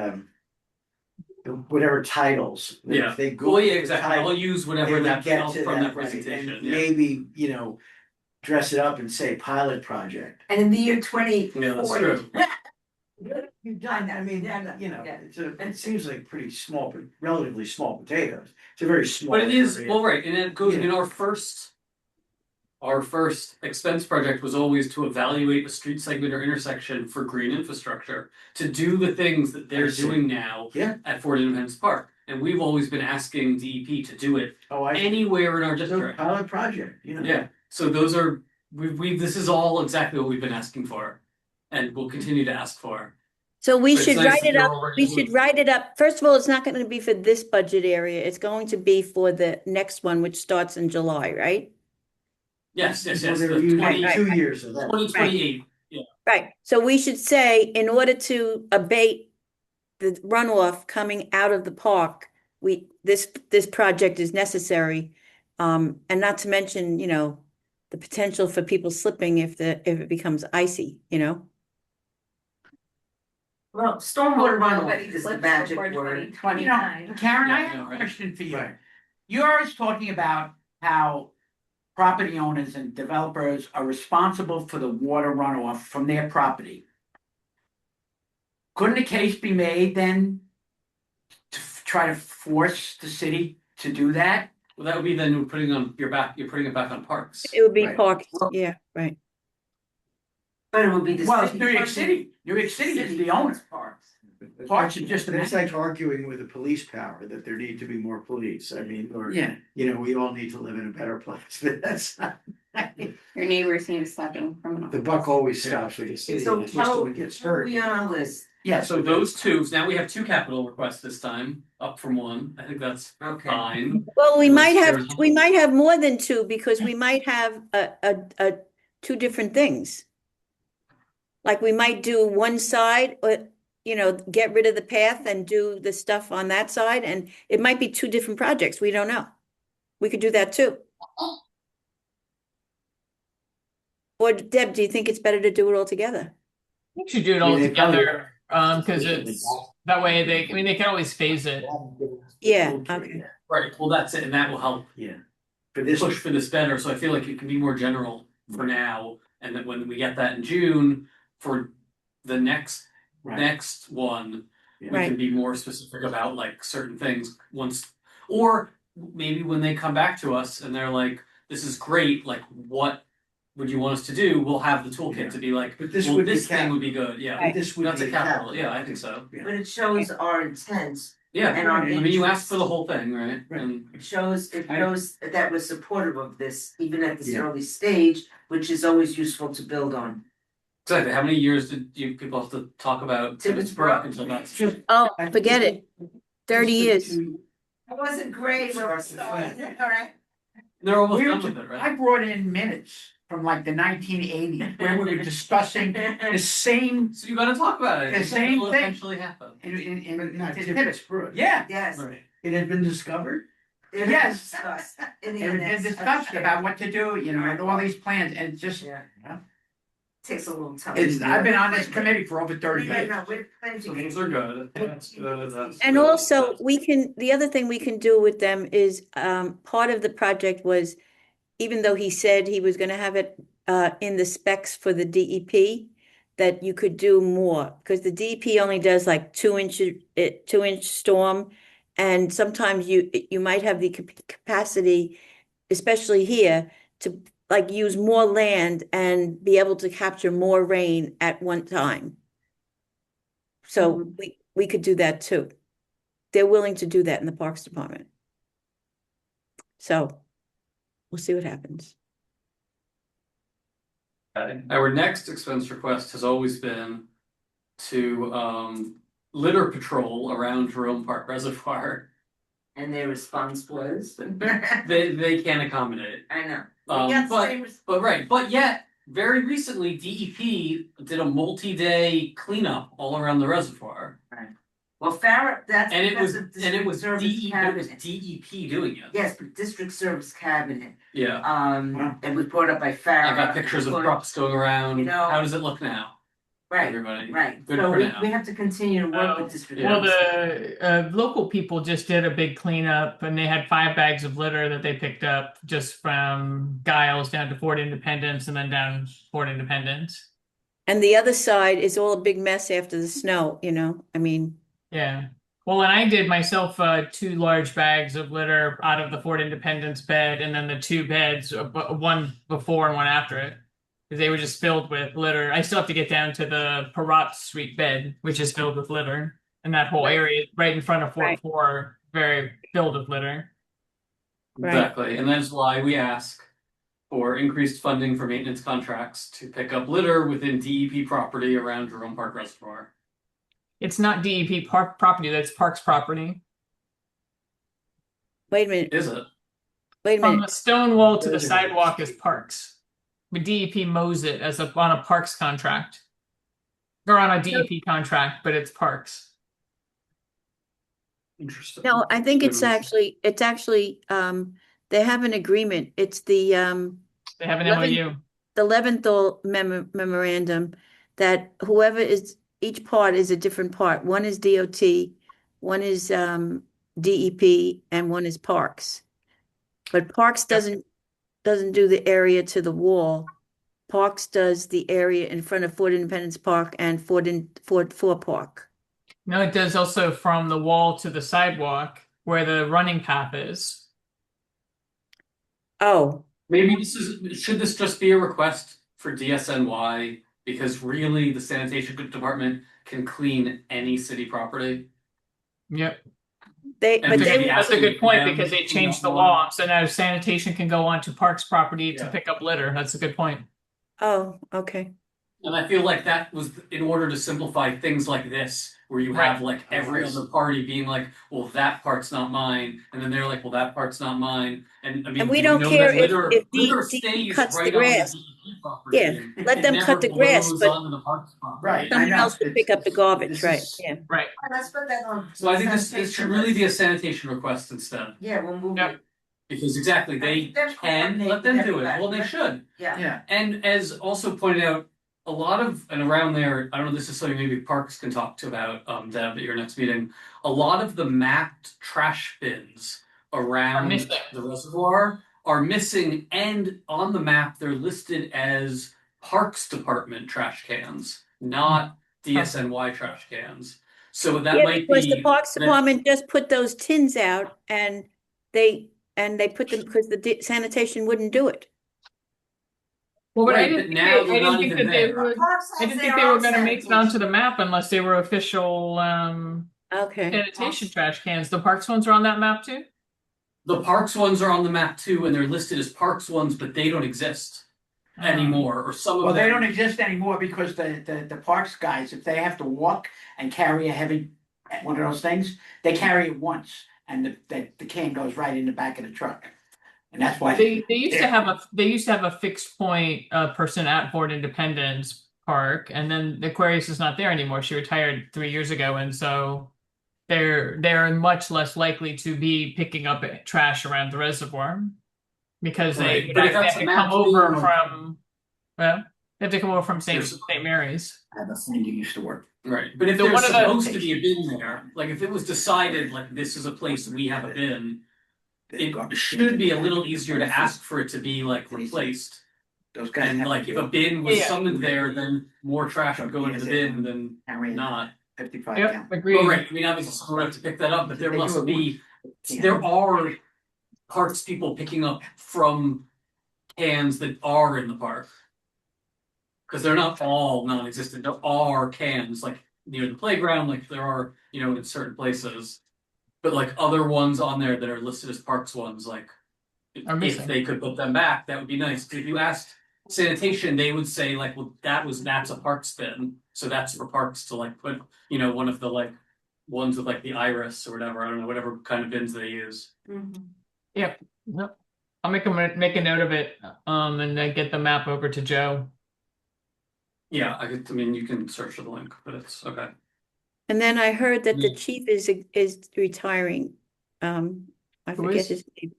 whatever titles. If Yeah. They go. Well, yeah, exactly. I'll use they whatever would that get felt to from that right, presentation. and Yeah. maybe, dress it up and say pilot project. And in the year 2040. Yeah, that's true. You've done, I mean, Yeah. it seems like pretty small, but relatively small potatoes. It's a very small. But it is, area. well, right, and it goes Yeah. in our first expense project was always to evaluate a street segment or intersection for green infrastructure. To do the things that I they're see. doing now Yeah. at Fort Independence Park. And we've always been asking DEP to do it Oh, I. anywhere in our It's a district. pilot project, Yeah, so those are, this is all exactly what we've been asking for. And we'll continue to ask for. So we But it's should nice write that it you're up. already We should moving. write it up. First of all, it's not going to be for this budget area. It's going to be for the next one, which starts in July, right? Yes, Well, the they were using 20 Right. 2 years of that. 2028. Right. So we should say, in order to abate the runoff coming out of the park, this project is necessary. And not to mention, the potential for people slipping if it becomes icy, Well, stormwater runoff Nobody is the slips magic before word. 2029. Karen, I Yeah, have no, a right. question for you. Right. You're always talking about how property owners and developers are responsible for the water runoff from their property. Couldn't a case be made then to try to force the city to do that? Well, that would be then you're putting it back on parks. it would be Right. parked. Yeah, right. But it would be the. Well, it's New York City. New York City is the owner. Parks are just a It's mess. like arguing with the police power that there need to be more police. I mean, or, Yeah. we all need to live in a better place, but that's not. Your neighbors need sucking from an. The buck always stops with the city, So unless how, someone gets hurt. we on our list, Yes. So those two, so now we have two capital requests this time, up from one. I think that's okay. fine. Well, we might have There's- more than two because we might have a two different things. Like we might do one side, or get rid of the path and do the stuff on that side, and it might be two different projects. We don't know. We could do that too. Or Deb, do you think it's better to do it all together? We should do it all Yeah, they probably- together, because it's, that way they can always phase it. Yeah, okay. Right, well, that's it, and that will help Yeah. For this, push for this better, so I feel like it can be more general for now, and that when we get that in June, for the next one, we Right. can be more specific about like certain things once, or maybe when they come back to us and they're like, this is great, like what would you want us to do? We'll have the toolkit to be like, But this well, would be this thing cap- would be good, yeah. Right. This would That's be a capital, capital. yeah, I think so. But it shows our intent Yeah, and our I mean, you asked interest. for the whole thing, right? Right. And It shows that we're supportive of this, even at this Yeah. early stage, which is always useful to build on. exactly, how many years did you people have to talk about Tibbetts Brook until that's? Oh, forget it. 30 years. It wasn't great when we started, all right? They're almost We were done with it, I right? brought in minutes from like the 1980s where we were discussing the same So you gotta talk about it. The same It'll thing. eventually happen. in Not Tibbetts. Brook. Yeah. Yes. Right. It had been discovered? It Yes. was discussed in the And index. discussed about what to do, and all these plans, and just, Yeah. Yeah. Takes a little time. I've been on this committee for over 30 Yeah, years. no, we're planning So to- those are good. That's good. That's And good. also, the other thing we can do with them is, part of the project was, even though he said he was gonna have it, in the specs for the DEP, that you could do more, because the DEP only does like 2-inch storm. And sometimes you might have the capacity, especially here, to like use more land and be able to capture more rain at one time. So we could do that too. They're willing to do that in the Parks Department. So we'll see what happens. Okay. Our next expense request has always been to litter patrol around Jerome Park Reservoir. And their response was. They can't accommodate. I know. But yet, very recently, DEP did a multi-day cleanup all around the reservoir. Well, Farrah, that's. And it that's was, a and district it was service DEP, cabinet. doing it. Yes, but district service cabinet, Yeah, it was brought up by Farrah. I got pictures of But- trucks going around. You know- How does it look now? Right, Everybody. right, Good so for we now. have to continue to work with district. Yeah. Well, the local people just did a big cleanup, and they had 5 bags of litter that they picked up just from Giles down to Fort Independence and then down Fort Independence. And the other side is all a big mess after the snow, I mean, Yeah. Well, and I did myself 2 large bags of litter out of the Fort Independence bed, and then the 2 beds, one before and one after it, because they were just filled with litter. I still have to get down to the Perrott Street bed, which is filled with litter, and that whole area right in front of Fort Right. 4, very filled with litter. Right. Exactly, and that's why we ask for increased funding for maintenance contracts to pick up litter within DEP property around Jerome Park Reservoir. It's not DEP park property; that's Parks property. wait a minute, Is it? wait a From the minute. stone wall to the sidewalk is Parks, but DEP mows it as on a Parks contract, or on a DEP contract, but it's Parks. Interesting. No, I think it's Good. actually, they have an agreement. It's the, They have an 11 MOU. the Leventhal memorandum that whoever is, each part is a different part. One is DOT, one is DEP, and one is Parks. But Parks doesn't do the area to the wall. Parks does the area in front of Fort Independence Park and Fort Park. No, it does also from the wall to the sidewalk where the running path is. Oh, Maybe should this just be a request for DSNY? Because really, the sanitation department can clean any city property. Yep. And That's a good point them because they to changed the clean up law. So now sanitation can go onto Parks property to Yeah. pick up litter. That's a good point. oh, okay. And I feel like that was in order to simplify things like this, where you have like every other party being like, well, that part's not mine. And then they're like, well, that part's not mine. And I mean, And we we don't know care that litter if litter DEP stays cuts the right on the grass. DEP property. Yeah, and let it them never cut the grass, blows but onto the parks property. Right. I someone know. else will pick up the garbage, This right? is- Yeah. Right. Let's put that on. So I think this should sanitation really be a list. sanitation request instead. Yeah, we'll move Yep. it. Because exactly, they They're can let coordinating them do it. everybody, Well, they right? should. Yeah. Yeah, And as also pointed out, a lot of, and around there, I don't know, this is something maybe Parks can talk to about, Deb, at your next meeting. A lot of the mapped trash bins around missing. the reservoir are missing, and on the map they're listed as Parks Department trash cans, not DSNY trash cans. So that Yeah, might because the be Parks that- Department just put those tins out and they put them because the sanitation wouldn't do it. Well, but I Right, didn't but think now I they're not didn't think even that they there. would. Park I says didn't they think they are were going to make it onto sanitation. the map unless they were official Okay. sanitation trash cans. The parks ones are on that map too. The Parks ones are on the map too, and they're listed as Parks ones, but they don't exist anymore, or some of Well, they them. don't exist anymore because the parks guys, if they have to walk and carry a heavy, one of those things, they carry it once and the can goes right in the back of the truck. And that's why. They used to have a fixed point person at Fort Independence Park, and then Aquarius is not there anymore. She retired 3 years ago, and so they're much less likely to be picking up trash around the reservoir because Right, they but if have that's to a come map over too, from well, they have to come over from There's- St. Mary's. I have a friend who used to work. Right, but if So there's one of the- supposed to be a bin there, like if it was decided like this is a place we have a bin, it should be a little easier to ask for it to be like replaced. Those guys. And have like to if a do bin was Yeah. summoned there, then more trash would go into the bin than carry not. 55 Yep, gallon. agreed. Oh, right, I mean, obviously someone would have to pick that up, but there They do must it be, Yeah. there are parks people picking up from cans that are in the park. Cause they're not all non-existent, there are cans, like near the playground, like there are, in certain places. But like other ones on there that are listed as parks ones, like Are if missing. they could put them back, that would be nice. 'Cause if you asked sanitation, they would say like, well, that's a parks bin, so that's for parks to like put, one of the like ones with like the iris or whatever, I don't know, whatever kind of bins they use. Yep. I'll make a note of it, and then get the map over to Joe. Yeah, I mean, you can search for the link, but it's okay. And then I heard that the Mm. chief is retiring. I Who forget is? his name.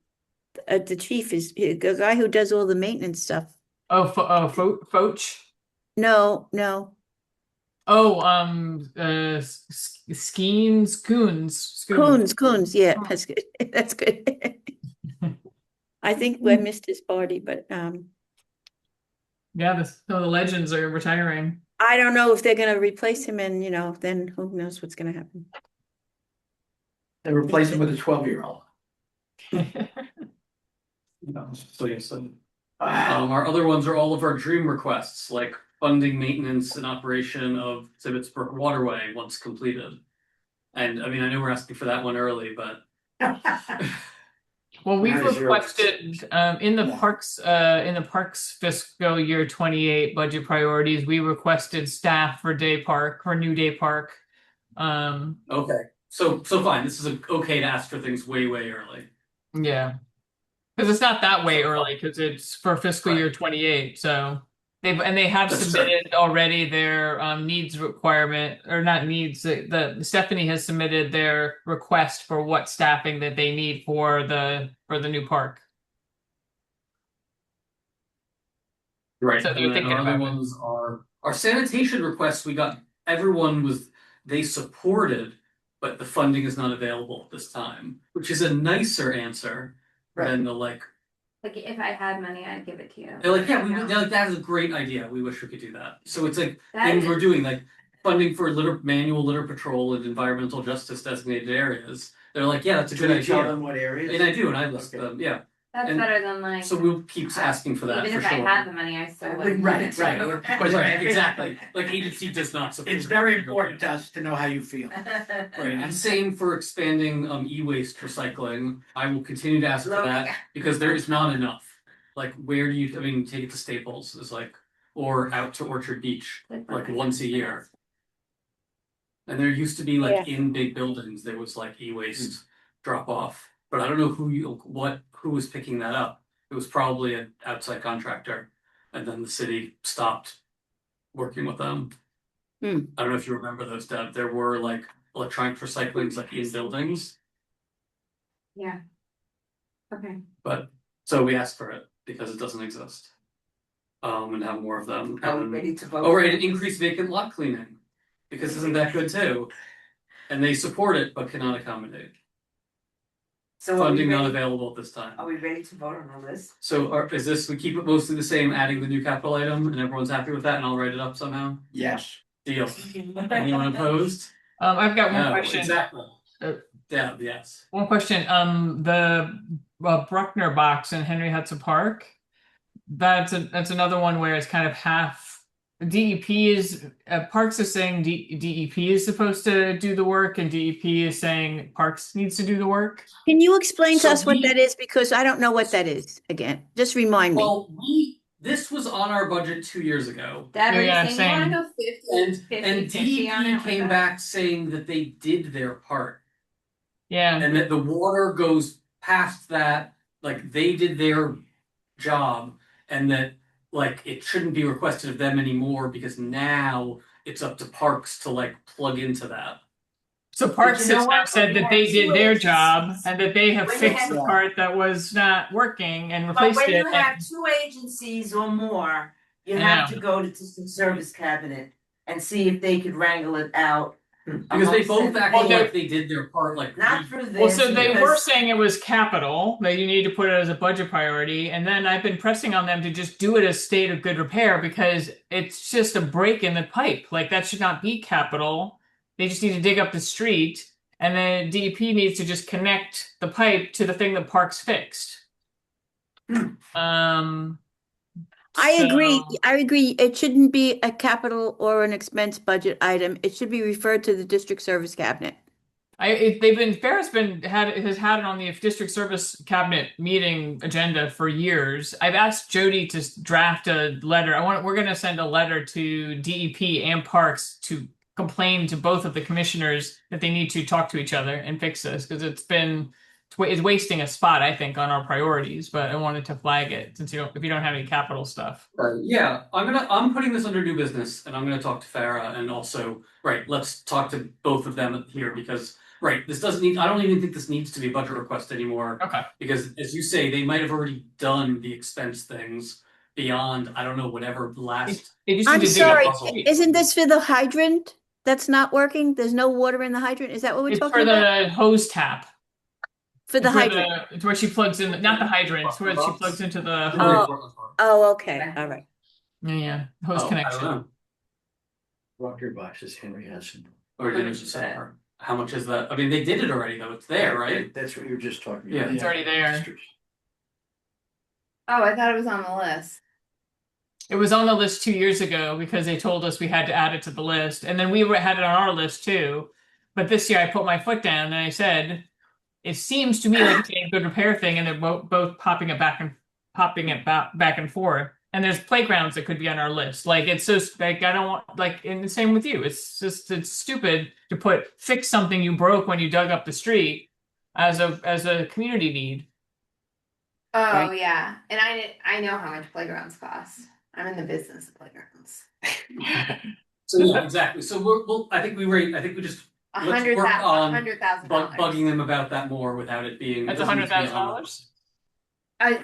The chief is the guy who does all the maintenance stuff. Oh, Foch. No. Oh, Skeens, Coons. Coons, yeah, that's good. That's good. I think I missed his party, but Yeah, the legends are retiring. I don't know if they're gonna replace him and then who knows what's gonna happen. They replace him with a 12-year-old. So yes, our other ones are all of our dream requests, like funding maintenance and operation of Tibbetsburg Waterway once completed. And I mean, I know we're asking for that one early, but Well, we've That is your- requested in the parks fiscal year 28 budget priorities, we requested staff for new day park. okay. So fine, this is okay to ask for things way early. Yeah. Because it's not that way early, because it's for fiscal year 28. So they have That's submitted already their needs requirement, or not needs. The Stephanie has submitted their request for what staffing that they need for the new park. Right, So and they're then thinking our other about it. ones are our sanitation requests. They supported, but the funding is not available at this time, which is a nicer answer than the like. Like if I had money, I'd give it to you. They're like, yeah, No. they're like, that is a great idea. We wish we could do that. So it's like That things is- we're doing, like funding for manual litter patrol in environmental justice designated areas. They're like, yeah, that's a Should good I tell idea. them what areas? And I do, and I list Okay. them, yeah. That's and better than like. So we'll keep asking for that Even for if sure. I had the money, I still wouldn't. Right. Right, exactly. Like agency does not support. It's very important to us to know how you feel. Right, and same for expanding e-waste recycling. I will continue to ask for that because there is not enough. Like, where do you? I mean, take it to Staples is like, or out to Orchard Beach like once a year. And there used to be like in big buildings there was like e-waste drop off, but I don't know who was picking that up. It was probably an outside contractor, and then the city stopped working with them. I don't know if you remember those, Deb. There were like electronic recyclings like in buildings, Yeah. Okay. but so we asked for it because it doesn't exist. And have more of them. Are we ready to vote? Oh, right, and increase vacant lot cleaning, because isn't that good too? And they support it but cannot accommodate. So are we Funding not ready, available at this time. are we ready to vote on all this? So is this, we keep it mostly the same, adding the new capital item, and everyone's happy with that, and I'll write it up somehow? Yes. Deal. Anyone opposed? I've got one No, question. exactly. Uh, Yeah, yes. One question. The Bruckner box in Henry Hudson Park. That's another one where it's kind of half. DEP is Parks is saying DEP is supposed to do the work, and DEP is saying Parks needs to do the work. Can you explain to So us what we- that is? Because I don't know what that is again. Just remind me. Well, this was on our budget 2 years ago. Dad, are you Yeah, saying you wanna same. go 50, And 50 on it DEP with came that? back saying that they did their part. Yeah. And that the water goes past that, like they did their job, and that like it shouldn't be requested of them anymore because now it's up to Parks to like plug into that. So Parks you know has now what? said that they did their job and that they have When you fixed have- the part that was not working and But replaced when it. you have two agencies or more, you I have know. to go to district service cabinet and see if they could wrangle it out. Because they amongst both them. acted Well, like they did their part, like Not through this. Well, so they were because- saying it was capital, that you need to put it as a budget priority, and then I've been pressing on them to just do it as state of good repair because it's just a break in the pipe. Like that should not be capital. They just need to dig up the street, and then DEP needs to just connect the pipe to the thing that Parks fixed. I agree. so- I agree. It shouldn't be a capital or an expense budget item. It should be referred to the district service cabinet. Farrah's has had it on the district service cabinet meeting agenda for years. I've asked Jody to draft a letter. We're going to send a letter to DEP and Parks to complain to both of the commissioners that they need to talk to each other and fix this because it's wasting a spot, I think, on our priorities. But I wanted to flag it since if you don't have any capital stuff. Yeah, I'm putting this under new business, and I'm gonna talk to Farah, and also, right, let's talk to both of them here because, right, this doesn't need. I don't even think this needs to be a budget request anymore. Okay. Because, as you say, they might have already done the expense things beyond. I don't know, whatever last. They just I'm need to dig up sorry. the street. Isn't this for the hydrant that's not working? There's no water in the hydrant? Is that what we're It's talking for about? the hose tap. For the It's where hydrant? It's where she plugs in, not the hydrant, it's where she plugs into the Oh. Oh, okay. All right. yeah, hose I connection. don't know. Rocker box is Henry Hudson. Or did it just say her? How much is that? I mean, they did it already, though. It's there, right? That's what you were just talking Yeah. about. It's already there. Oh, I thought it was on the list. It was on the list 2 years ago because they told us we had to add it to the list, and then we had it on our list too. But this year I put my foot down and I said, it seems to me like it's a good repair thing, and they're both popping it back and forth. And there's playgrounds that could be on our list. Like it's so like I don't want like and the same with you. It's stupid to fix something you broke when you dug up the street as a community need. Oh, Right. yeah. And I know how much playgrounds cost. I'm in the business of playgrounds. So yeah, exactly. So I think we just let's work on $100,000. bugging them about that more without it being. That's doesn't need to be on the $100,000? list.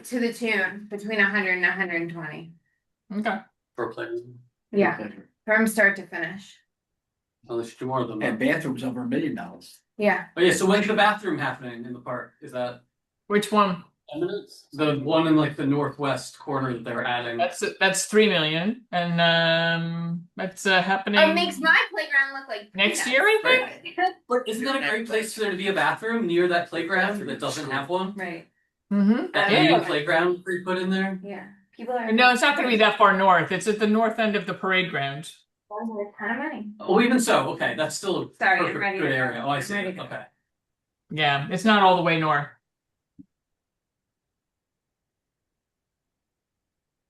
To the tune between 100 and 120. Okay. For players. Yeah, from start to finish. Well, they should do more of them. And bathrooms over $1 million. Yeah. Oh yeah, so when's the bathroom happening in the park? Is that Which one? the one in like the northwest corner that they're adding? That's 3 million, and that's happening. It makes my playground look like Next peanuts. year, I think? But isn't that a great place for there to be a bathroom near that playground that doesn't have one? Right. Mm-hmm. That new playground we put in there? Yeah. People are. No, it's not going to be that far north. It's at the north end of the parade ground. That's a ton of money. Oh, even so, okay, that's still a Sorry, I'm perfect ready good to go. area. Oh, I I'm see. ready to go. Okay. Yeah, it's not all the way north.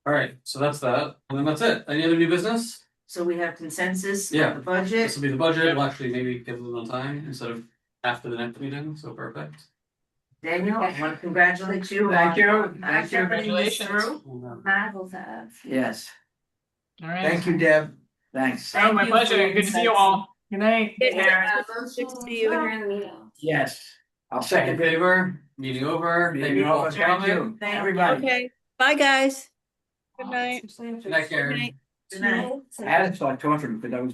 All right, so that's that, and then that's it. Any other new business? So we have consensus Yeah. on the budget. This will be the budget. We'll actually maybe give them on time instead of after the next meeting. So perfect. Daniel, I want to congratulate you. Thank you. on Thank you. shepherding this Congratulations. through. Mazel tov. Yes, All right. Thank you, Deb. thanks. Oh, my Thank you for pleasure. your Good to see you insights. all. Good night. Good Take care. Good to see you. During the meeting. Yes, I'll All in second it. favor? Meeting over. Thank Meeting you all over. for Thank coming. you, Thank you. everybody. Okay. Bye, guys. Good night. Good night, Karen. Good night. Good night. I had to start talking because I was.